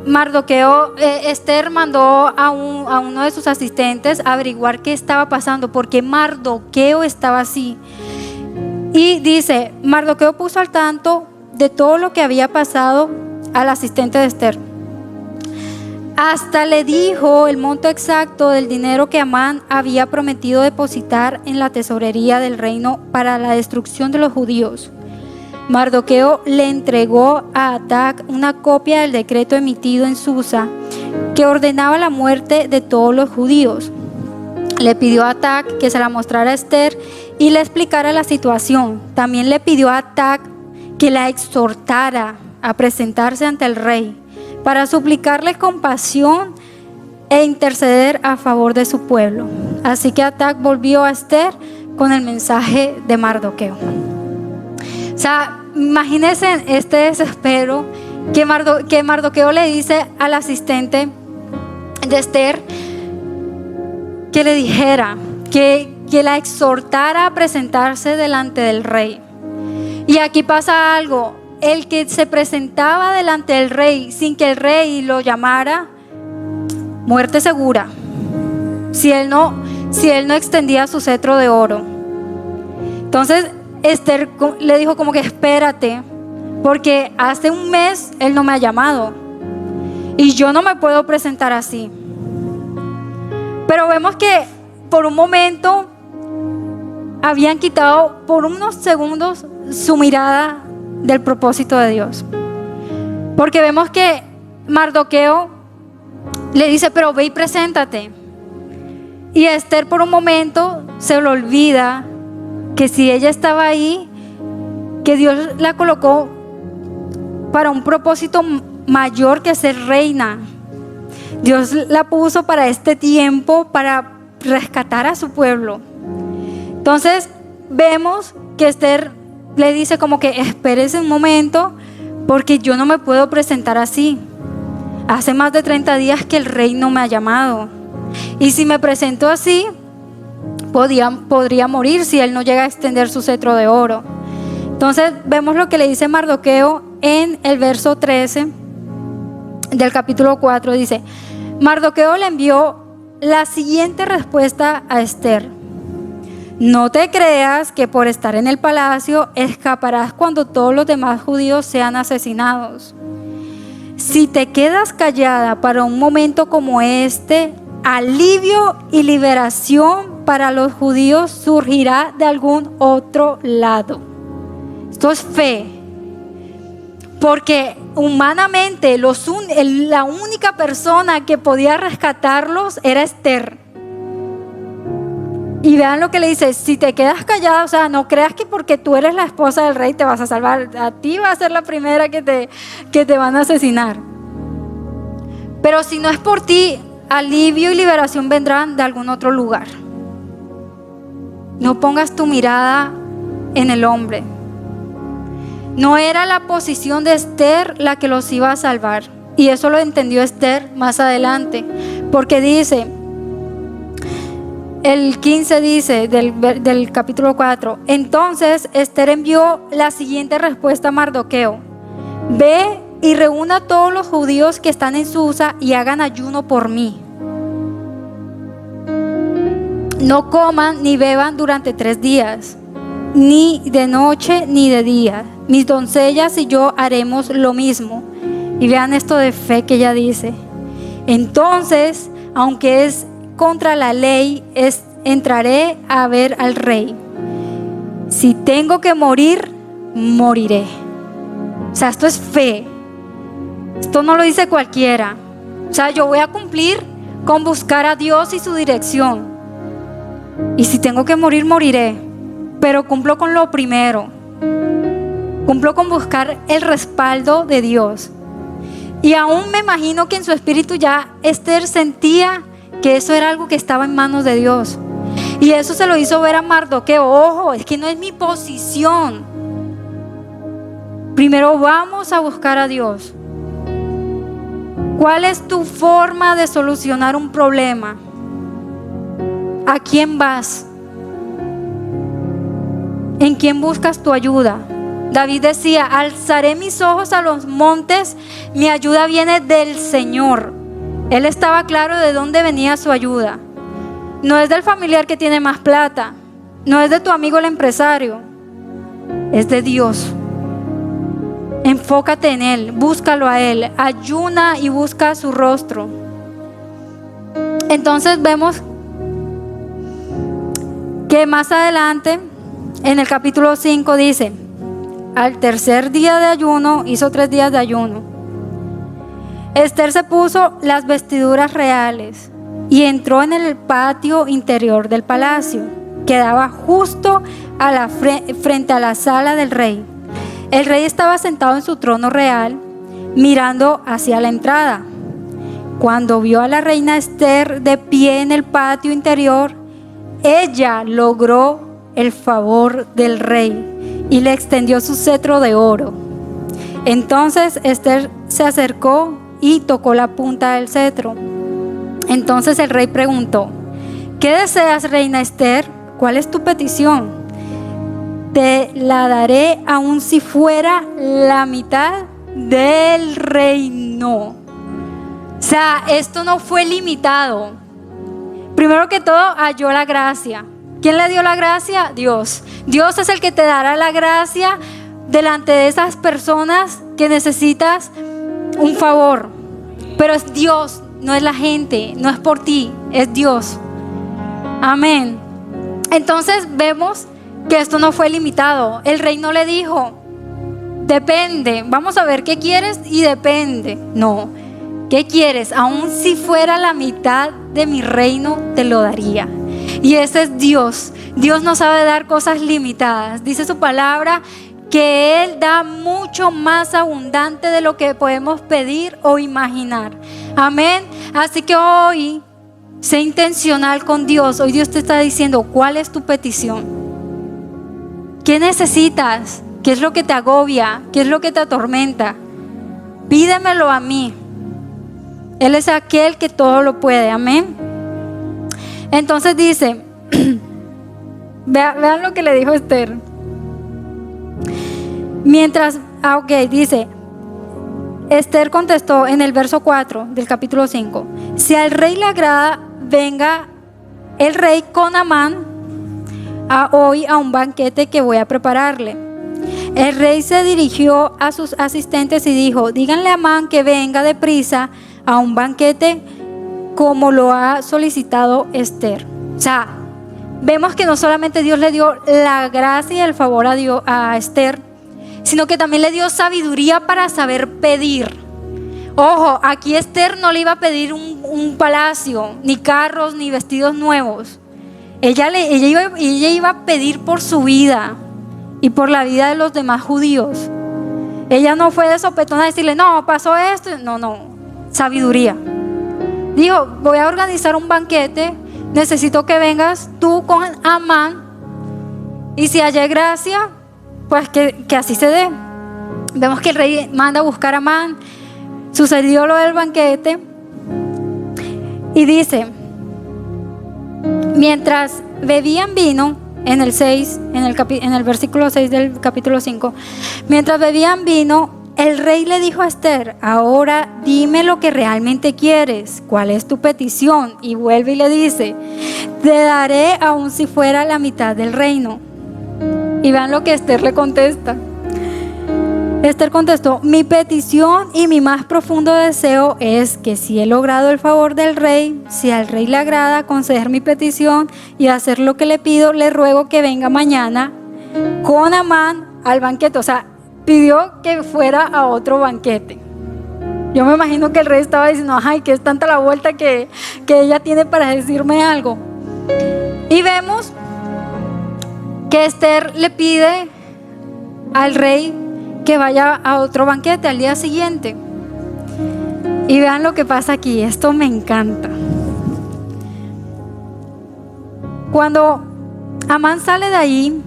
Mardoqueo, Esther mandó a uno de sus asistentes a averiguar qué estaba pasando, porque Mardoqueo estaba así. Y dice: Mardoqueo puso al tanto de todo lo que había pasado al asistente de Esther. Hasta le dijo el monto exacto del dinero que Amán había prometido depositar en la tesorería del reino para la destrucción de los judíos. Mardoqueo le entregó a Atac una copia del decreto emitido en Susa, que ordenaba la muerte de todos los judíos. Le pidió a Atac que se la mostrara a Esther y le explicara la situación. También le pidió a Atac que la exhortara a presentarse ante el rey para suplicarle compasión e interceder a favor de su pueblo. Así que Atac volvió a Esther con el mensaje de Mardoqueo. O sea, imagínense este desespero que Mardoqueo le dice al asistente de Esther que le dijera, que la exhortara a presentarse delante del rey. Y aquí pasa algo: el que se presentaba delante del rey sin que el rey lo llamara, muerte segura, si él no extendía su cetro de oro. Entonces Esther le dijo como que espérate, porque hace un mes él no me ha llamado y yo no me puedo presentar así. Pero vemos que por un momento habían quitado por unos segundos su mirada del propósito de Dios, porque vemos que Mardoqueo le dice, pero ve y preséntate. Y Esther por un momento se le olvida que si ella estaba ahí, que Dios la colocó para un propósito mayor que ser reina. Dios la puso para este tiempo, para rescatar a su pueblo. Entonces vemos que Esther le dice como que espérese un momento, porque yo no me puedo presentar así. Hace más de 30 días que el rey no me ha llamado. Y si me presento así, podría morir si él no llega a extender su cetro de oro. Entonces vemos lo que le dice Mardoqueo en el verso 13 del capítulo 4. Dice, Mardoqueo le envió la siguiente respuesta a Esther: no te creas que por estar en el palacio escaparás cuando todos los demás judíos sean asesinados. Si te quedas callada para un momento como este, alivio y liberación para los judíos surgirá de algún otro lado. Esto es fe, porque humanamente la única persona que podía rescatarlos era Esther. Y vean lo que le dice: si te quedas callada, o sea, no creas que porque tú eres la esposa del rey te vas a salvar. A ti va a ser la primera que te van a asesinar. Pero si no es por ti, alivio y liberación vendrán de algún otro lugar. No pongas tu mirada en el hombre. No era la posición de Esther la que los iba a salvar. Y eso lo entendió Esther más adelante, porque dice, el 15 dice del capítulo 4, entonces Esther envió la siguiente respuesta a Mardoqueo: ve y reúna a todos los judíos que están en Susa y hagan ayuno por mí. No coman ni beban durante 3 días, ni de noche ni de día. Mis doncellas y yo haremos lo mismo. Y vean esto de fe que ella dice: entonces, aunque es contra la ley, entraré a ver al rey. Si tengo que morir, moriré. O sea, esto es fe. Esto no lo dice cualquiera. O sea, yo voy a cumplir con buscar a Dios y su dirección. Y si tengo que morir, moriré. Pero cumplo con lo primero. Cumplo con buscar el respaldo de Dios. Y aún me imagino que en su espíritu ya Esther sentía que eso era algo que estaba en manos de Dios. Y eso se lo hizo ver a Mardoqueo: ojo, es que no es mi posición. Primero vamos a buscar a Dios. ¿Cuál es tu forma de solucionar un problema? ¿A quién vas? ¿En quién buscas tu ayuda? David decía: alzaré mis ojos a los montes, mi ayuda viene del Señor. Él estaba claro de dónde venía su ayuda. No es del familiar que tiene más plata, no es de tu amigo el empresario, es de Dios. Enfócate en Él, búscalo a Él, ayuna y busca su rostro. Entonces vemos que más adelante en el capítulo 5 dice: al tercer día de ayuno, hizo 3 días de ayuno. Esther se puso las vestiduras reales y entró en el patio interior del palacio, que daba justo frente a la sala del rey. El rey estaba sentado en su trono real, mirando hacia la entrada. Cuando vio a la reina Esther de pie en el patio interior, ella logró el favor del rey y le extendió su cetro de oro. Entonces Esther se acercó y tocó la punta del cetro. Entonces el rey preguntó: ¿qué deseas, reina Esther? ¿Cuál es tu petición? Te la daré aun si fuera la mitad del reino. O sea, esto no fue limitado. Primero que todo, halló la gracia. ¿Quién le dio la gracia? Dios. Dios es el que te dará la gracia delante de esas personas que necesitas un favor. Pero es Dios, no es la gente, no es por ti, es Dios. Amén. Entonces vemos que esto no fue limitado. El rey no le dijo: depende, vamos a ver qué quieres y depende. No, ¿qué quieres? Aun si fuera la mitad de mi reino, te lo daría. Y ese es Dios. Dios no sabe dar cosas limitadas. Dice su palabra que Él da mucho más abundante de lo que podemos pedir o imaginar. Amén. Así que hoy, sé intencional con Dios. Hoy Dios te está diciendo: ¿cuál es tu petición? ¿Qué necesitas? ¿Qué es lo que te agobia? ¿Qué es lo que te atormenta? Pídemelo a mí. Él es aquel que todo lo puede. Amén. Entonces dice, vean lo que le dijo Esther. Dice, Esther contestó en el verso 4 del capítulo 5: si al rey le agrada, venga el rey con Amán hoy a un banquete que voy a prepararle. El rey se dirigió a sus asistentes y dijo: díganle a Amán que venga deprisa a un banquete como lo ha solicitado Esther. O sea, vemos que no solamente Dios le dio la gracia y el favor a Esther, sino que también le dio sabiduría para saber pedir. Ojo, aquí Esther no le iba a pedir un palacio, ni carros, ni vestidos nuevos. Ella iba a pedir por su vida y por la vida de los demás judíos. Ella no fue de sopetón a decirle: no, pasó esto. No, sabiduría. Dijo: voy a organizar un banquete, necesito que vengas tú con Amán, y si haya gracia, pues que así se dé. Vemos que el rey manda a buscar a Amán. Sucedió lo del banquete y dice: mientras bebían vino, en el versículo 6 del capítulo 5, mientras bebían vino, el rey le dijo a Esther: ahora dime lo que realmente quieres, ¿cuál es tu petición? Y vuelve y le dice: te daré aun si fuera la mitad del reino. Y vean lo que Esther le contesta. Esther contestó: mi petición y mi más profundo deseo es que si he logrado el favor del rey, si al rey le agrada conceder mi petición y hacer lo que le pido, le ruego que venga mañana con Amán al banquete. O sea, pidió que fuera a otro banquete. Yo me imagino que el rey estaba diciendo: ay, que es tanta la vuelta que ella tiene para decirme algo. Y vemos que Esther le pide al rey que vaya a otro banquete al día siguiente. Y vean lo que pasa aquí. Esto me encanta. Cuando Amán sale de ahí,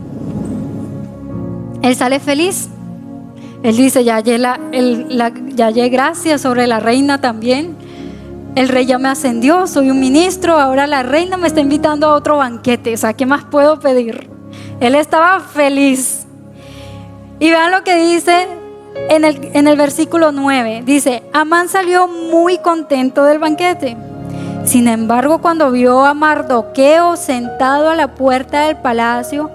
él sale feliz. Él dice: ya hallé gracia sobre la reina también. El rey ya me ascendió, soy un ministro. Ahora la reina me está invitando a otro banquete. O sea, ¿qué más puedo pedir? Él estaba feliz. Y vean lo que dice en el versículo 9. Dice: Amán salió muy contento del banquete. Sin embargo, cuando vio a Mardoqueo sentado a la puerta del palacio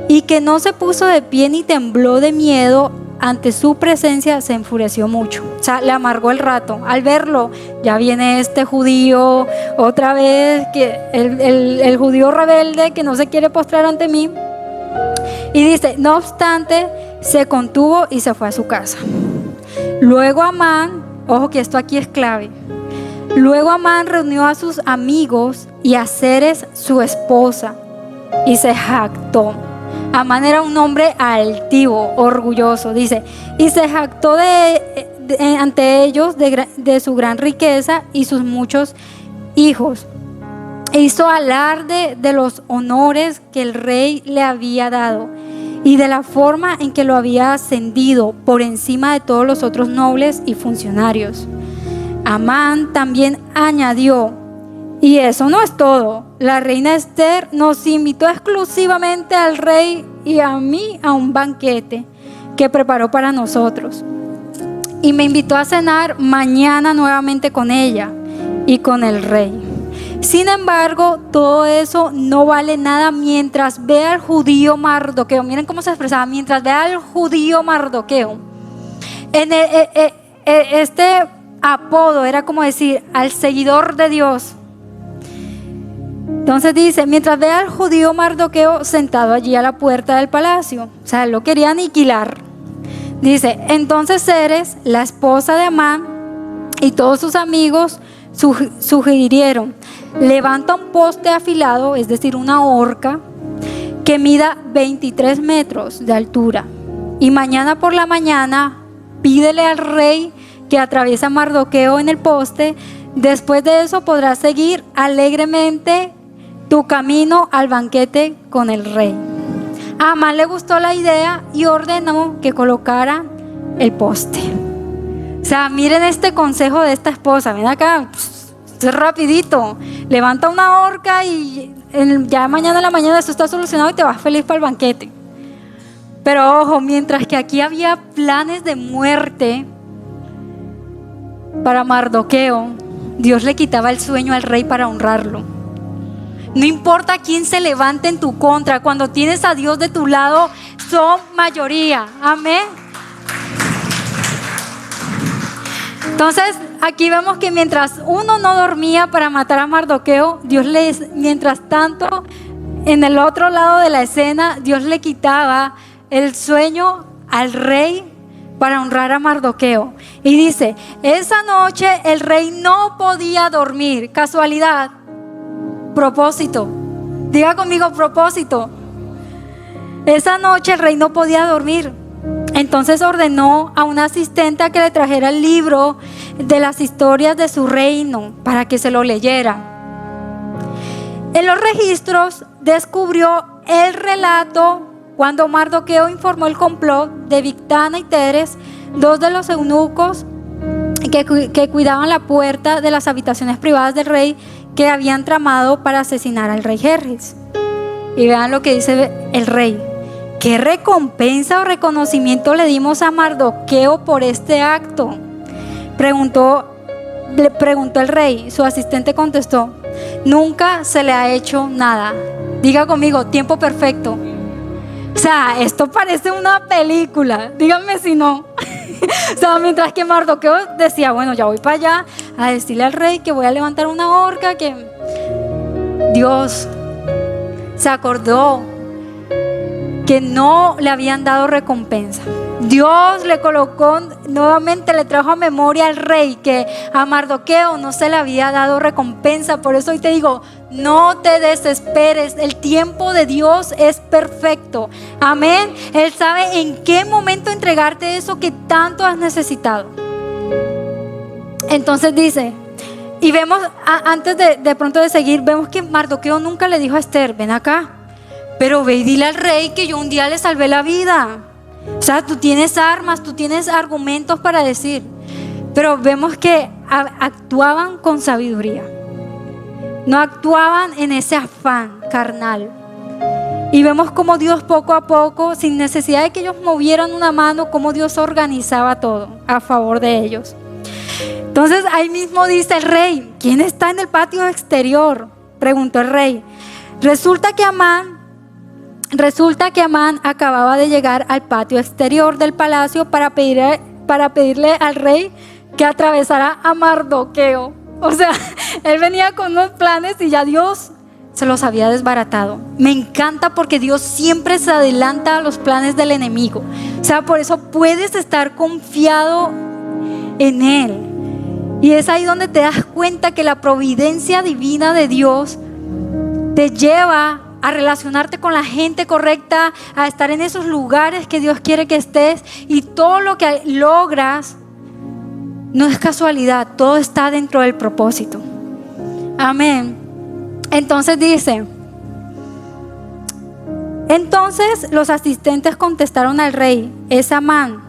y que no se puso de pie ni tembló de miedo ante su presencia, se enfureció mucho. O sea, le amargó el rato. Al verlo, ya viene este judío otra vez, que el judío rebelde que no se quiere postrar ante mí. Y dice: no obstante, se contuvo y se fue a su casa. Luego Amán, ojo que esto aquí es clave. Luego Amán reunió a sus amigos y a Zeres su esposa y se jactó. Amán era un hombre altivo, orgulloso, dice, y se jactó ante ellos de su gran riqueza y sus muchos hijos. E hizo alarde de los honores que el rey le había dado y de la forma en que lo había ascendido por encima de todos los otros nobles y funcionarios. Amán también añadió: y eso no es todo. La reina Esther nos invitó exclusivamente al rey y a mí a un banquete que preparó para nosotros. Y me invitó a cenar mañana nuevamente con ella y con el rey. Sin embargo, todo eso no vale nada mientras vea al judío Mardoqueo. Miren cómo se expresaba: mientras vea al judío Mardoqueo. Este apodo era como decir al seguidor de Dios. Entonces dice: mientras vea al judío Mardoqueo sentado allí a la puerta del palacio. O sea, él lo quería aniquilar. Dice: entonces Zeres, la esposa de Amán, y todos sus amigos sugirieron: levanta un poste afilado, es decir, una horca, que mida 23 metros de altura. Y mañana por la mañana pídele al rey que atraviesa a Mardoqueo en el poste. Después de eso podrás seguir alegremente tu camino al banquete con el rey. A Amán le gustó la idea y ordenó que colocara el poste. O sea, miren este consejo de esta esposa. Ven acá, es rapidito. Levanta una horca y ya mañana en la mañana esto está solucionado y te vas feliz para el banquete. Pero ojo, mientras que aquí había planes de muerte para Mardoqueo, Dios le quitaba el sueño al rey para honrarlo. No importa quién se levante en tu contra, cuando tienes a Dios de tu lado, son mayoría. Amén. Entonces, aquí vemos que mientras uno no dormía para matar a Mardoqueo, mientras tanto, en el otro lado de la escena, Dios le quitaba el sueño al rey para honrar a Mardoqueo. Y dice: esa noche el rey no podía dormir. Casualidad. Propósito. Diga conmigo: propósito. Esa noche el rey no podía dormir. Entonces ordenó a una asistente a que le trajera el libro de las historias de su reino para que se lo leyera. En los registros descubrió el relato cuando Mardoqueo informó el complot de Bigtana y Teres, dos de los eunucos que cuidaban la puerta de las habitaciones privadas del rey, que habían tramado para asesinar al rey Jerjes. Y vean lo que dice el rey: ¿qué recompensa o reconocimiento le dimos a Mardoqueo por este acto? Le preguntó el rey. Su asistente contestó: nunca se le ha hecho nada. Diga conmigo: tiempo perfecto. O sea, esto parece una película. Díganme si no. O sea, mientras que Mardoqueo decía: bueno, ya voy para allá a decirle al rey que voy a levantar una horca, que Dios se acordó que no le habían dado recompensa. Dios le colocó nuevamente, le trajo a memoria al rey que a Mardoqueo no se le había dado recompensa. Por eso hoy te digo: no te desesperes, el tiempo de Dios es perfecto. Amén. Él sabe en qué momento entregarte eso que tanto has necesitado. Entonces dice, y vemos, antes de pronto de seguir, vemos que Mardoqueo nunca le dijo a Esther: ven acá, pero ve y dile al rey que yo un día le salvé la vida. O sea, tú tienes armas, tú tienes argumentos para decir. Pero vemos que actuaban con sabiduría. No actuaban en ese afán carnal. Y vemos cómo Dios poco a poco, sin necesidad de que ellos movieran una mano, cómo Dios organizaba todo a favor de ellos. Entonces ahí mismo dice el rey: ¿quién está en el patio exterior?, preguntó el rey. Resulta que Amán acababa de llegar al patio exterior del palacio para pedirle al rey que atravesara a Mardoqueo. O sea, él venía con unos planes y ya Dios se los había desbaratado. Me encanta porque Dios siempre se adelanta a los planes del enemigo. O sea, por eso puedes estar confiado en Él. Y es ahí donde te das cuenta que la providencia divina de Dios te lleva a relacionarte con la gente correcta, a estar en esos lugares que Dios quiere que estés, y todo lo que logras no es casualidad, todo está dentro del propósito. Amén. Entonces dice, entonces los asistentes contestaron al rey: es Amán,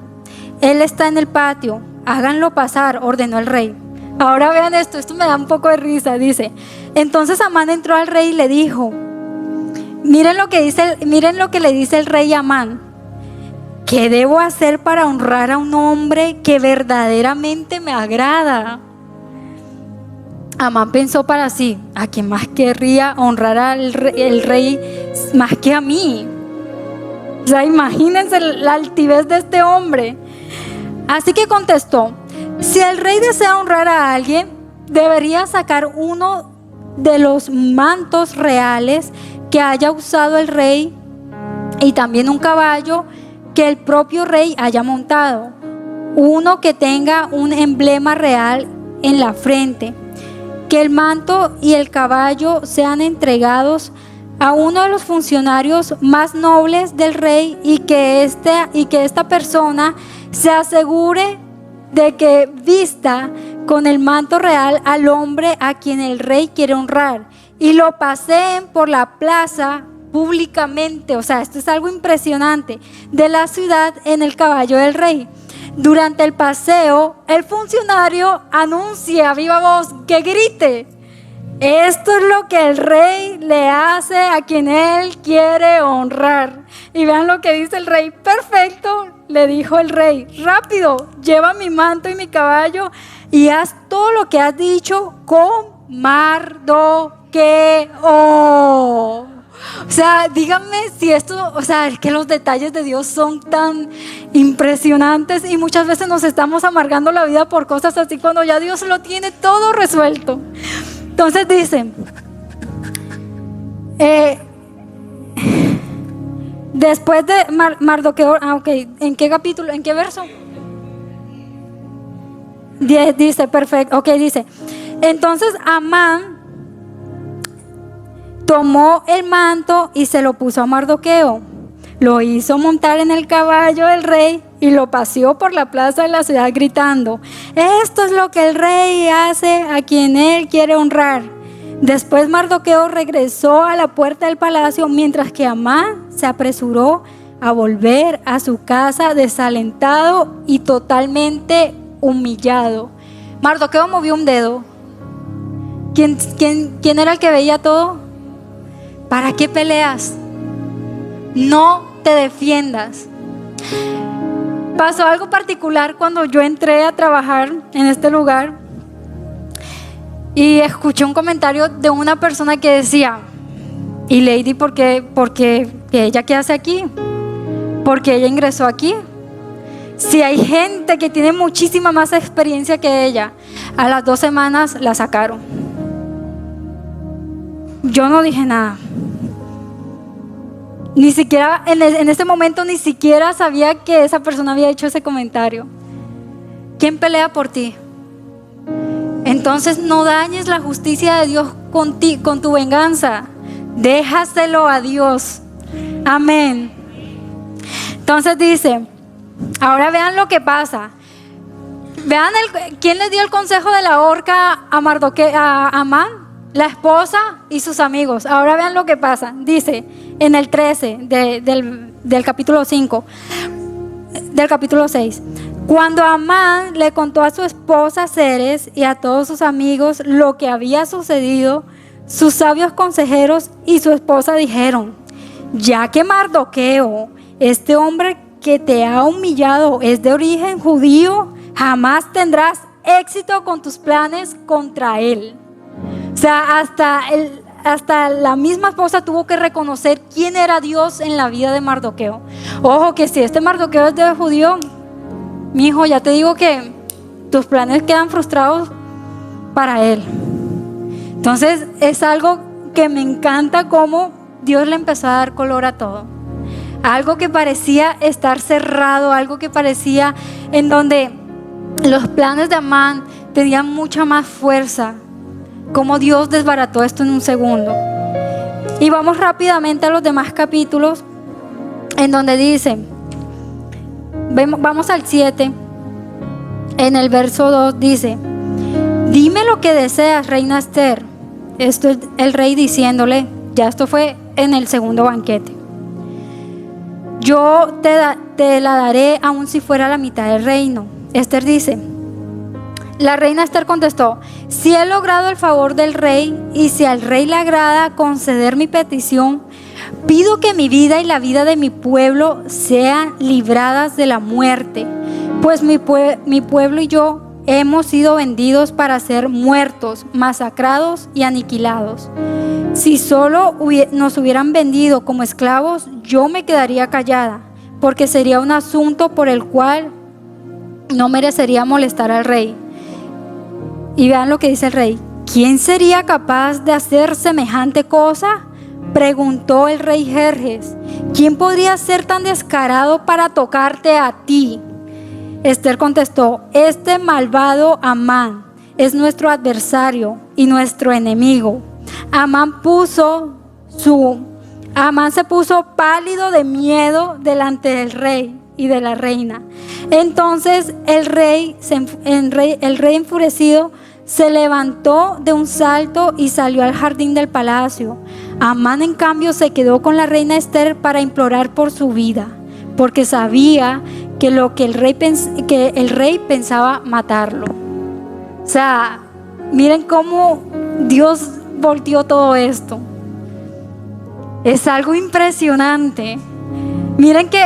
él está en el patio, háganlo pasar, ordenó el rey. Ahora vean esto me da un poco de risa. Dice, entonces Amán entró al rey y le dijo, miren lo que le dice el rey a Amán: ¿qué debo hacer para honrar a un hombre que verdaderamente me agrada? Amán pensó para sí: ¿a quién más querría honrar al rey más que a mí? O sea, imagínense la altivez de este hombre. Así que contestó: si el rey desea honrar a alguien, debería sacar uno de los mantos reales que haya usado el rey, y también un caballo que el propio rey haya montado, uno que tenga un emblema real en la frente. Que el manto y el caballo sean entregados a uno de los funcionarios más nobles del rey, y que esta persona se asegure de que vista con el manto real al hombre a quien el rey quiere honrar, y lo paseen por la plaza públicamente. O sea, esto es algo impresionante, de la ciudad en el caballo del rey. Durante el paseo, el funcionario anuncia a viva voz, que grite: esto es lo que el rey le hace a quien él quiere honrar. Y vean lo que dice el rey. Perfecto, le dijo el rey, rápido, lleva mi manto y mi caballo y haz todo lo que has dicho con Mardoqueo. O sea, díganme si esto, o sea, es que los detalles de Dios son tan impresionantes, y muchas veces nos estamos amargando la vida por cosas así cuando ya Dios lo tiene todo resuelto. Entonces dice, después de Mardoqueo, ¿en qué capítulo, en qué verso? 10 dice, perfecto, dice, entonces Amán tomó el manto y se lo puso a Mardoqueo, lo hizo montar en el caballo del rey y lo paseó por la plaza de la ciudad gritando: esto es lo que el rey hace a quien él quiere honrar. Después Mardoqueo regresó a la puerta del palacio, mientras que Amán se apresuró a volver a su casa desalentado y totalmente humillado. Mardoqueo movió un dedo. ¿Quién era el que veía todo? ¿Para qué peleas? No te defiendas. Pasó algo particular cuando yo entré a trabajar en este lugar, y escuché un comentario de una persona que decía: ¿y Lady por qué ella qué hace aquí? ¿Por qué ella ingresó aquí? Si hay gente que tiene muchísima más experiencia que ella. A las 2 semanas la sacaron. Yo no dije nada. Ni siquiera en ese momento ni siquiera sabía que esa persona había hecho ese comentario. ¿Quién pelea por ti? Entonces no dañes la justicia de Dios con tu venganza. Déjaselo a Dios. Amén. Entonces dice, ahora vean lo que pasa. Vean quién le dio el consejo de la horca a Amán. La esposa y sus amigos. Ahora vean lo que pasa. Dice en el 13 del capítulo 5, del capítulo 6. Cuando Amán le contó a su esposa Zeres y a todos sus amigos lo que había sucedido, sus sabios consejeros y su esposa dijeron: ya que Mardoqueo, este hombre que te ha humillado, es de origen judío, jamás tendrás éxito con tus planes contra él. O sea, hasta la misma esposa tuvo que reconocer quién era Dios en la vida de Mardoqueo. Ojo, que si este Mardoqueo es de judío, mi hijo, ya te digo que tus planes quedan frustrados para él. Entonces es algo que me encanta, cómo Dios le empezó a dar color a todo. Algo que parecía estar cerrado, algo que parecía en donde los planes de Amán tenían mucha más fuerza, como Dios desbarató esto en un segundo. Y vamos rápidamente a los demás capítulos, en donde dice, vamos al 7, en el verso 2 dice: dime lo que deseas, reina Esther. Esto es el rey diciéndole, ya esto fue en el segundo banquete. Yo te la daré aun si fuera la mitad del reino. Esther dice, la reina Esther contestó, si he logrado el favor del rey y si al rey le agrada conceder mi petición, pido que mi vida y la vida de mi pueblo sean libradas de la muerte, pues mi pueblo y yo hemos sido vendidos para ser muertos, masacrados y aniquilados. Si solo nos hubieran vendido como esclavos, yo me quedaría callada, porque sería un asunto por el cual no merecería molestar al rey. Y vean lo que dice el rey. ¿Quién sería capaz de hacer semejante cosa?, preguntó el rey Jerjes. ¿Quién podría ser tan descarado para tocarte a ti? Esther contestó, este malvado Amán es nuestro adversario y nuestro enemigo. Amán se puso pálido de miedo delante del rey y de la reina. Entonces el rey enfurecido se levantó de un salto y salió al jardín del palacio. Amán, en cambio, se quedó con la reina Esther para implorar por su vida, porque sabía que el rey pensaba matarlo. O sea, miren cómo Dios volteó todo esto. Es algo impresionante. Miren que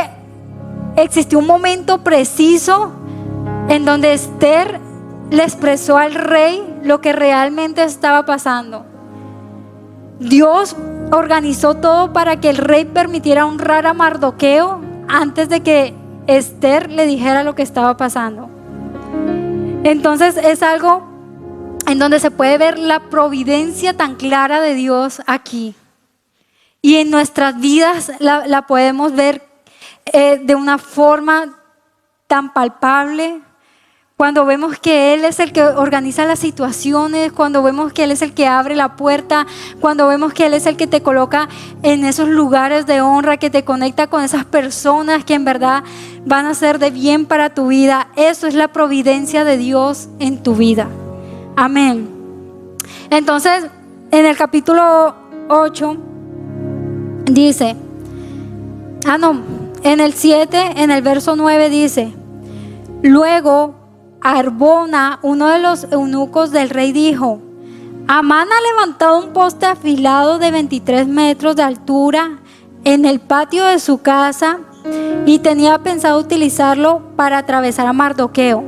existió un momento preciso en donde Esther le expresó al rey lo que realmente estaba pasando. Dios organizó todo para que el rey permitiera honrar a Mardoqueo antes de que Esther le dijera lo que estaba pasando. Entonces es algo en donde se puede ver la providencia tan clara de Dios aquí. Y en nuestras vidas la podemos ver de una forma tan palpable. Cuando vemos que Él es el que organiza las situaciones, cuando vemos que Él es el que abre la puerta, cuando vemos que Él es el que te coloca en esos lugares de honra, que te conecta con esas personas que en verdad van a ser de bien para tu vida. Eso es la providencia de Dios en tu vida. Amén. Entonces, en el capítulo 8 dice, en el 7, en el verso 9 dice, luego Arbona, uno de los eunucos del rey, dijo, Amán ha levantado un poste afilado de 23 metros de altura en el patio de su casa y tenía pensado utilizarlo para atravesar a Mardoqueo,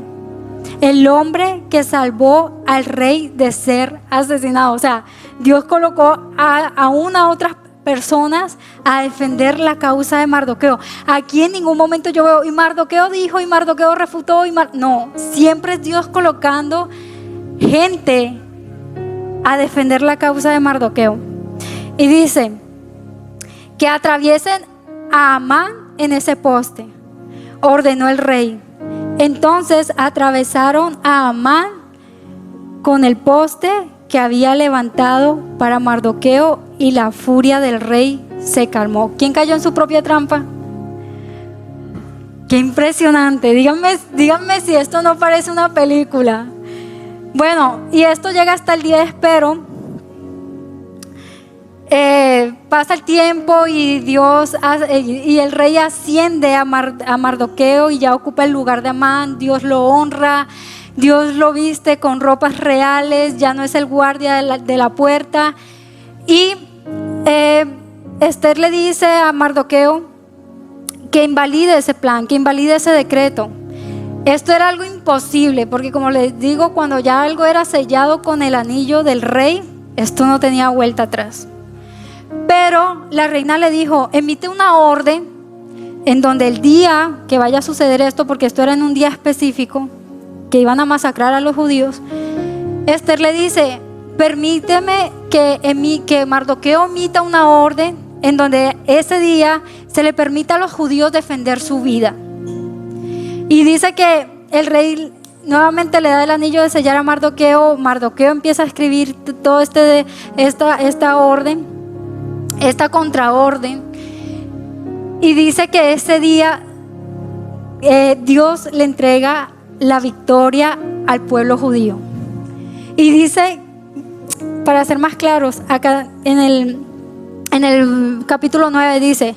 el hombre que salvó al rey de ser asesinado. O sea, Dios colocó a otras personas a defender la causa de Mardoqueo. Aquí en ningún momento yo veo, y Mardoqueo dijo, y Mardoqueo refutó, no, siempre es Dios colocando gente a defender la causa de Mardoqueo. Y dice que atraviesen a Amán en ese poste, ordenó el rey. Entonces atravesaron a Amán con el poste que había levantado para Mardoqueo y la furia del rey se calmó. ¿Quién cayó en su propia trampa? Qué impresionante. Díganme si esto no parece una película. Bueno, y esto llega hasta el día de Espero. Pasa el tiempo y y el rey asciende a Mardoqueo y ya ocupa el lugar de Amán. Dios lo honra, Dios lo viste con ropas reales, ya no es el guardia de la puerta. Y Esther le dice a Mardoqueo que invalide ese plan, que invalide ese decreto. Esto era algo imposible, porque como les digo, cuando ya algo era sellado con el anillo del rey, esto no tenía vuelta atrás. Pero la reina le dijo, emite una orden en donde el día que vaya a suceder esto, porque esto era en un día específico, que iban a masacrar a los judíos, Esther le dice, permíteme que Mardoqueo emita una orden en donde ese día se le permita a los judíos defender su vida. Y dice que el rey nuevamente le da el anillo de sellar a Mardoqueo. Mardoqueo empieza a escribir todo esta orden. esta contraorden y dice que ese día Dios le entrega la victoria al pueblo judío. Y dice, para ser más claros, acá en el capítulo 9 dice: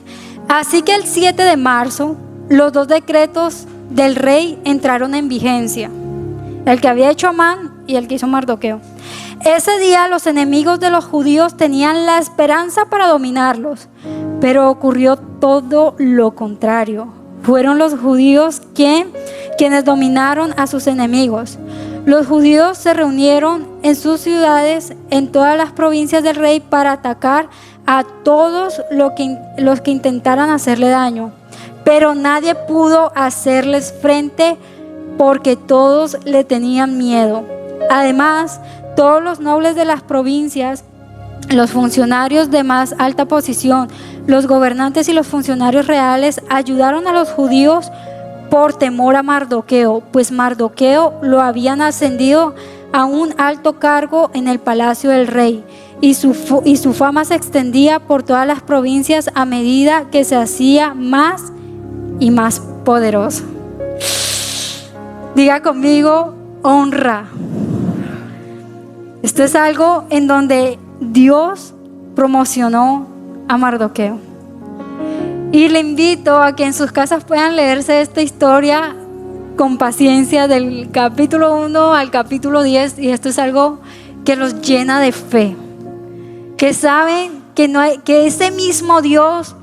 así que el 7 de marzo los dos decretos del rey entraron en vigencia, el que había hecho Amán y el que hizo Mardoqueo. Ese día los enemigos de los judíos tenían la esperanza para dominarlos, pero ocurrió todo lo contrario. Fueron los judíos quienes dominaron a sus enemigos. Los judíos se reunieron en sus ciudades en todas las provincias del rey para atacar a todos los que intentaran hacerle daño. Pero nadie pudo hacerles frente porque todos le tenían miedo. Además, todos los nobles de las provincias, los funcionarios de más alta posición, los gobernantes y los funcionarios reales ayudaron a los judíos por temor a Mardoqueo, pues Mardoqueo lo habían ascendido a un alto cargo en el palacio del rey, y su fama se extendía por todas las provincias a medida que se hacía más y más poderoso. Diga conmigo: honra. Esto es algo en donde Dios promocionó a Mardoqueo. Y le invito a que en sus casas puedan leerse esta historia con paciencia del capítulo 1 al capítulo 10. Y esto es algo que los llena de fe. Que saben que ese mismo Dios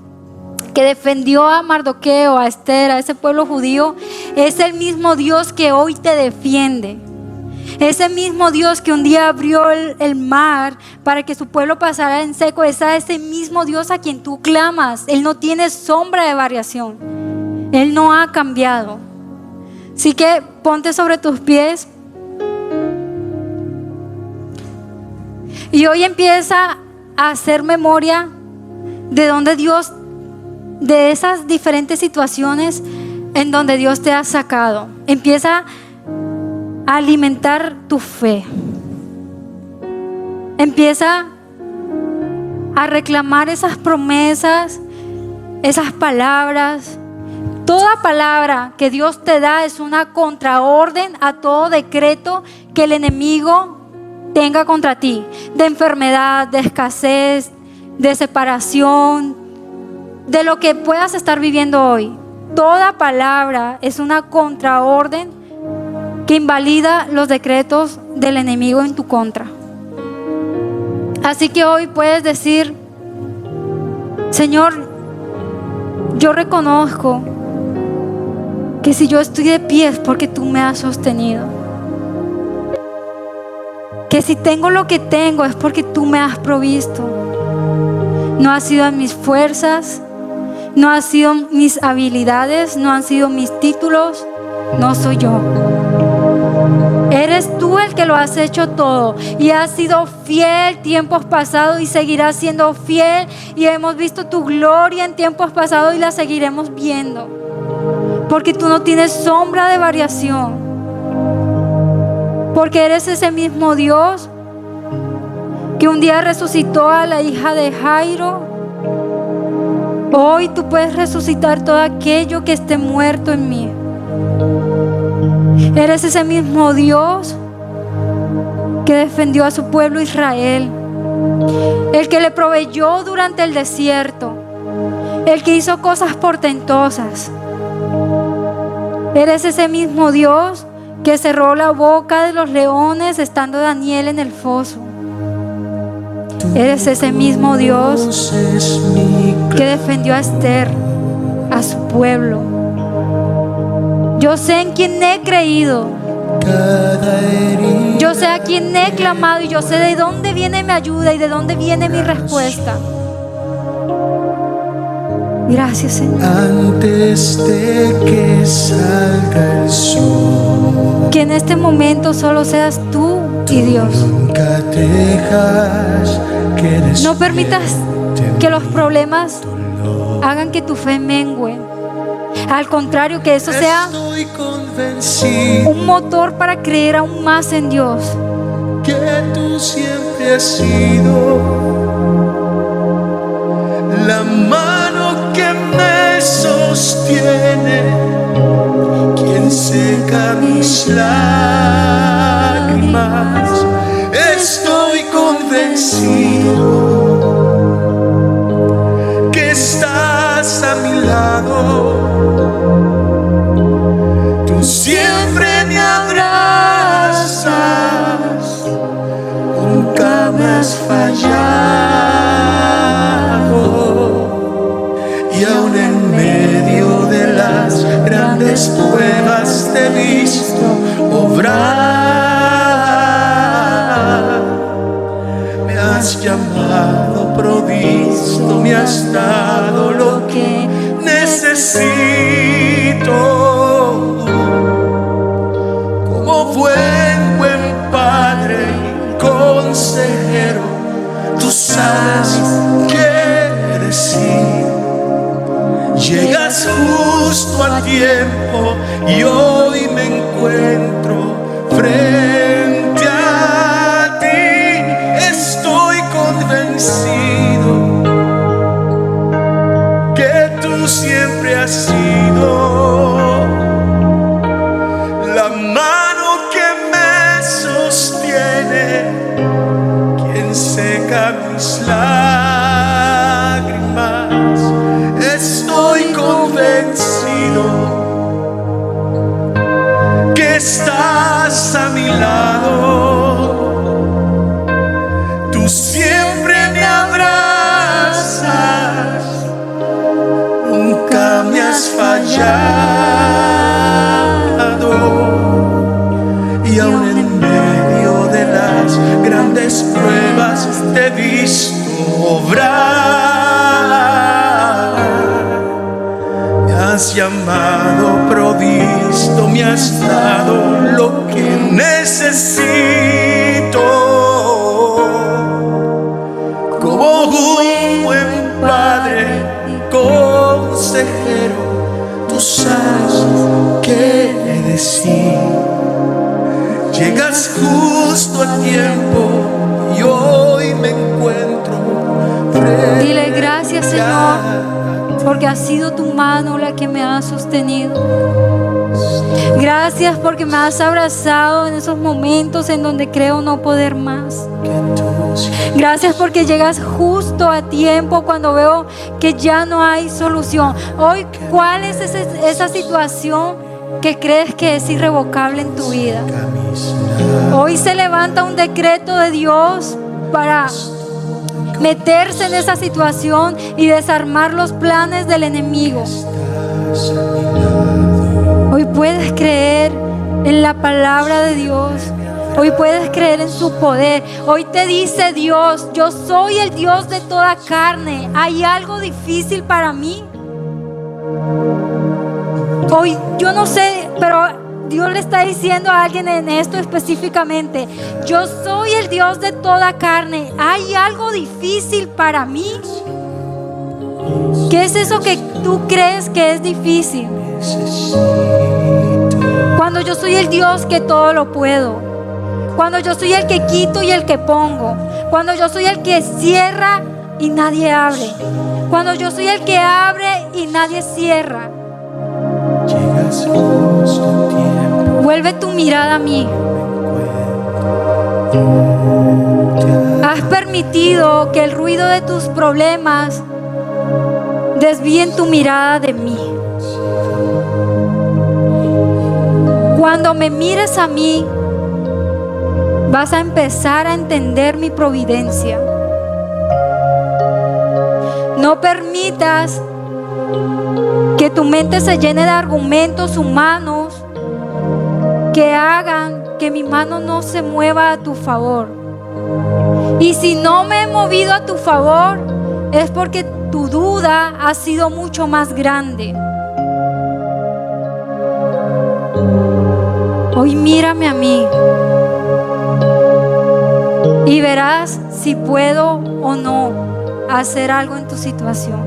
que defendió a Mardoqueo, a Esther, a ese pueblo judío, es el mismo Dios que hoy te defiende. Ese mismo Dios que un día abrió el mar para que su pueblo pasara en seco, es a ese mismo Dios a quien tú clamas. Él no tiene sombra de variación. Él no ha cambiado. Así que ponte sobre tus pies. Y hoy empieza a hacer memoria de donde Dios, de esas diferentes situaciones en donde Dios te ha sacado. Empieza a alimentar tu fe. Empieza a reclamar esas promesas, esas palabras. Toda palabra que Dios te da es una contraorden a todo decreto que el enemigo tenga contra ti, de enfermedad, de escasez, de separación, de lo que puedas estar viviendo hoy. Toda palabra es una contraorden que invalida los decretos del enemigo en tu contra. Así que hoy puedes decir: Señor, yo reconozco que si yo estoy de pie es porque tú me has sostenido. Que si tengo lo que tengo es porque tú me has provisto. No ha sido en mis fuerzas, no ha sido mis habilidades, no han sido mis títulos, no soy yo. Eres tú el que lo has hecho todo y has sido fiel tiempos pasados y seguirás siendo fiel, y hemos visto tu gloria en tiempos pasados y la seguiremos viendo, porque tú no tienes sombra de variación, porque eres ese mismo Dios que un día resucitó a la hija de Jairo. Hoy tú puedes resucitar todo aquello que esté muerto en mí. Eres ese mismo Dios que defendió a su pueblo Israel, el que le proveyó durante el desierto, el que hizo cosas portentosas. Eres ese mismo Dios que cerró la boca de los leones estando Daniel en el foso. Eres ese mismo Dios que defendió a Esther, a su pueblo. Yo sé en quién he creído, yo sé a quién he clamado, y yo sé de dónde viene mi ayuda y de dónde viene mi respuesta. Gracias, Señor. Antes de que salga el sol, que en este momento solo seas tú y Dios. Nunca dejas que no permitas que los problemas hagan que tu fe mengue. Al contrario, que eso sea un motor para creer aún más en Dios. Que tú siempre has sido la mano que me sostiene, quien seca mis lágrimas. Estoy convencido que estás a mi lado. Tú siempre me abrazas, nunca me has fallado. Y aún en medio de las grandes pruebas te he visto obrar. Me has llamado provisto, me has dado lo que necesito. Como buen padre y consejero, tú sabes qué decir. Llegas justo a tiempo y hoy me encuentro frente a ti. Estoy convencido que tú siempre has sido la mano que me sostiene, quien seca mis lágrimas. Estoy convencido que estás a mi lado. Tú siempre me abrazas, nunca me has fallado. Y aún en medio de las grandes pruebas te he visto obrar. Me has llamado provisto, me has dado lo que necesito. Como un buen padre y consejero, tú sabes qué decir. Llegas justo a tiempo y hoy me encuentro frente. Dile gracias, Señor, porque ha sido tu mano la que me ha sostenido. Gracias porque me has abrazado en esos momentos en donde creo no poder más. Gracias porque llegas justo a tiempo cuando veo que ya no hay solución. Hoy, ¿cuál es esa situación que crees que es irrevocable en tu vida? Hoy se levanta un decreto de Dios para meterse en esa situación y desarmar los planes del enemigo. Hoy puedes creer en la palabra de Dios. Hoy puedes creer en su poder. Hoy te dice Dios: yo soy el Dios de toda carne. ¿Hay algo difícil para mí? Hoy yo no sé, pero Dios le está diciendo a alguien en esto específicamente: yo soy el Dios de toda carne. ¿Hay algo difícil para mí? ¿Qué es eso que tú crees que es difícil? Cuando yo soy el Dios que todo lo puedo. Cuando yo soy el que quito y el que pongo. Cuando yo soy el que cierra y nadie abre. Cuando yo soy el que abre y nadie cierra. Vuelve tu mirada a mí. Has permitido que el ruido de tus problemas desvíen tu mirada de mí. Cuando me mires a mí, vas a empezar a entender mi providencia. No permitas que tu mente se llene de argumentos humanos que hagan que mi mano no se mueva a tu favor. Y si no me he movido a tu favor, es porque tu duda ha sido mucho más grande. Hoy mírame a mí y verás si puedo o no hacer algo en tu situación.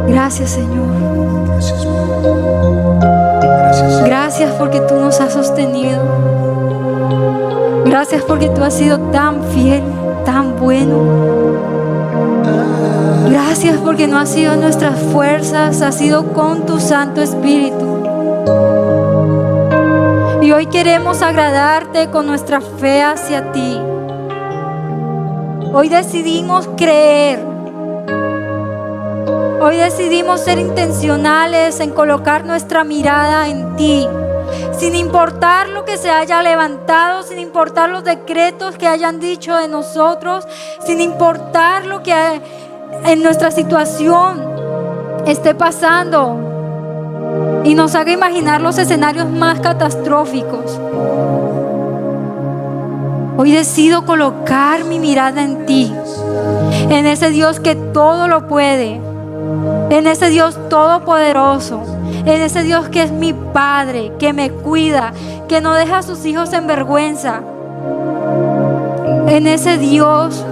Gracias, Señor. Gracias porque tú nos has sostenido. Gracias porque tú has sido tan fiel. tan bueno. Gracias porque no ha sido nuestras fuerzas, ha sido con tu Santo Espíritu. Y hoy queremos agradarte con nuestra fe hacia ti. Hoy decidimos creer. Hoy decidimos ser intencionales en colocar nuestra mirada en ti. Sin importar lo que se haya levantado, sin importar los decretos que hayan dicho de nosotros, sin importar lo que en nuestra situación esté pasando y nos haga imaginar los escenarios más catastróficos. Hoy decido colocar mi mirada en ti, en ese Dios que todo lo puede, en ese Dios todopoderoso, en ese Dios que es mi Padre, que me cuida, que no deja a sus hijos en vergüenza, en ese Dios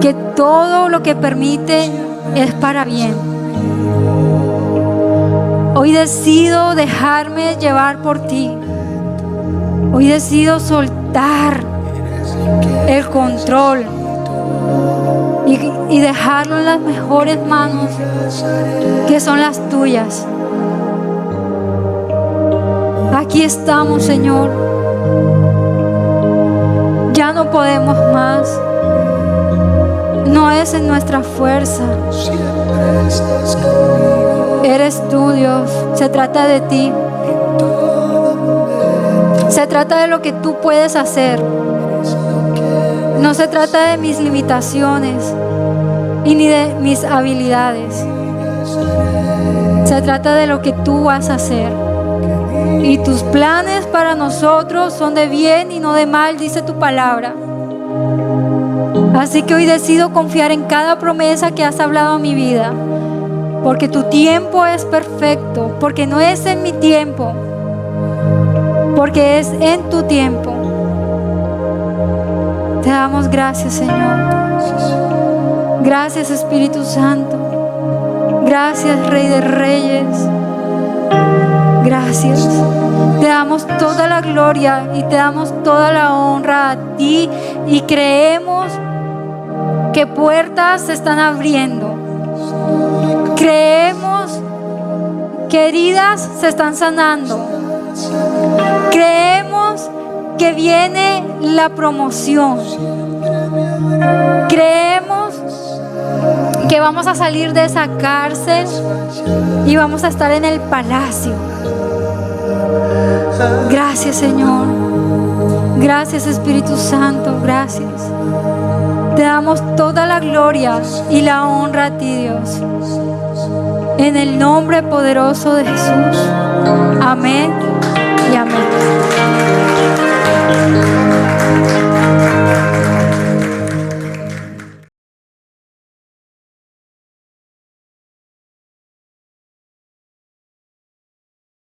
que todo lo que permite es para bien. Hoy decido dejarme llevar por ti. Hoy decido soltar el control y dejarlo en las mejores manos, que son las tuyas. Aquí estamos, Señor. Ya no podemos más. No es en nuestra fuerza. Eres tú, Dios. Se trata de ti. Se trata de lo que tú puedes hacer. No se trata de mis limitaciones y ni de mis habilidades. Se trata de lo que tú vas a hacer. Y tus planes para nosotros son de bien y no de mal, dice tu palabra. Así que hoy decido confiar en cada promesa que has hablado a mi vida, porque tu tiempo es perfecto, porque no es en mi tiempo, porque es en tu tiempo. Te damos gracias, Señor. Gracias, Espíritu Santo. Gracias, Rey de Reyes. Gracias. Te damos toda la gloria y te damos toda la honra a ti, y creemos que puertas se están abriendo. Creemos que heridas se están sanando. Creemos que viene la promoción. Creemos que vamos a salir de esa cárcel y vamos a estar en el palacio. Gracias, Señor. Gracias, Espíritu Santo. Gracias. Te damos toda la gloria y la honra a ti, Dios. En el nombre poderoso de Jesús.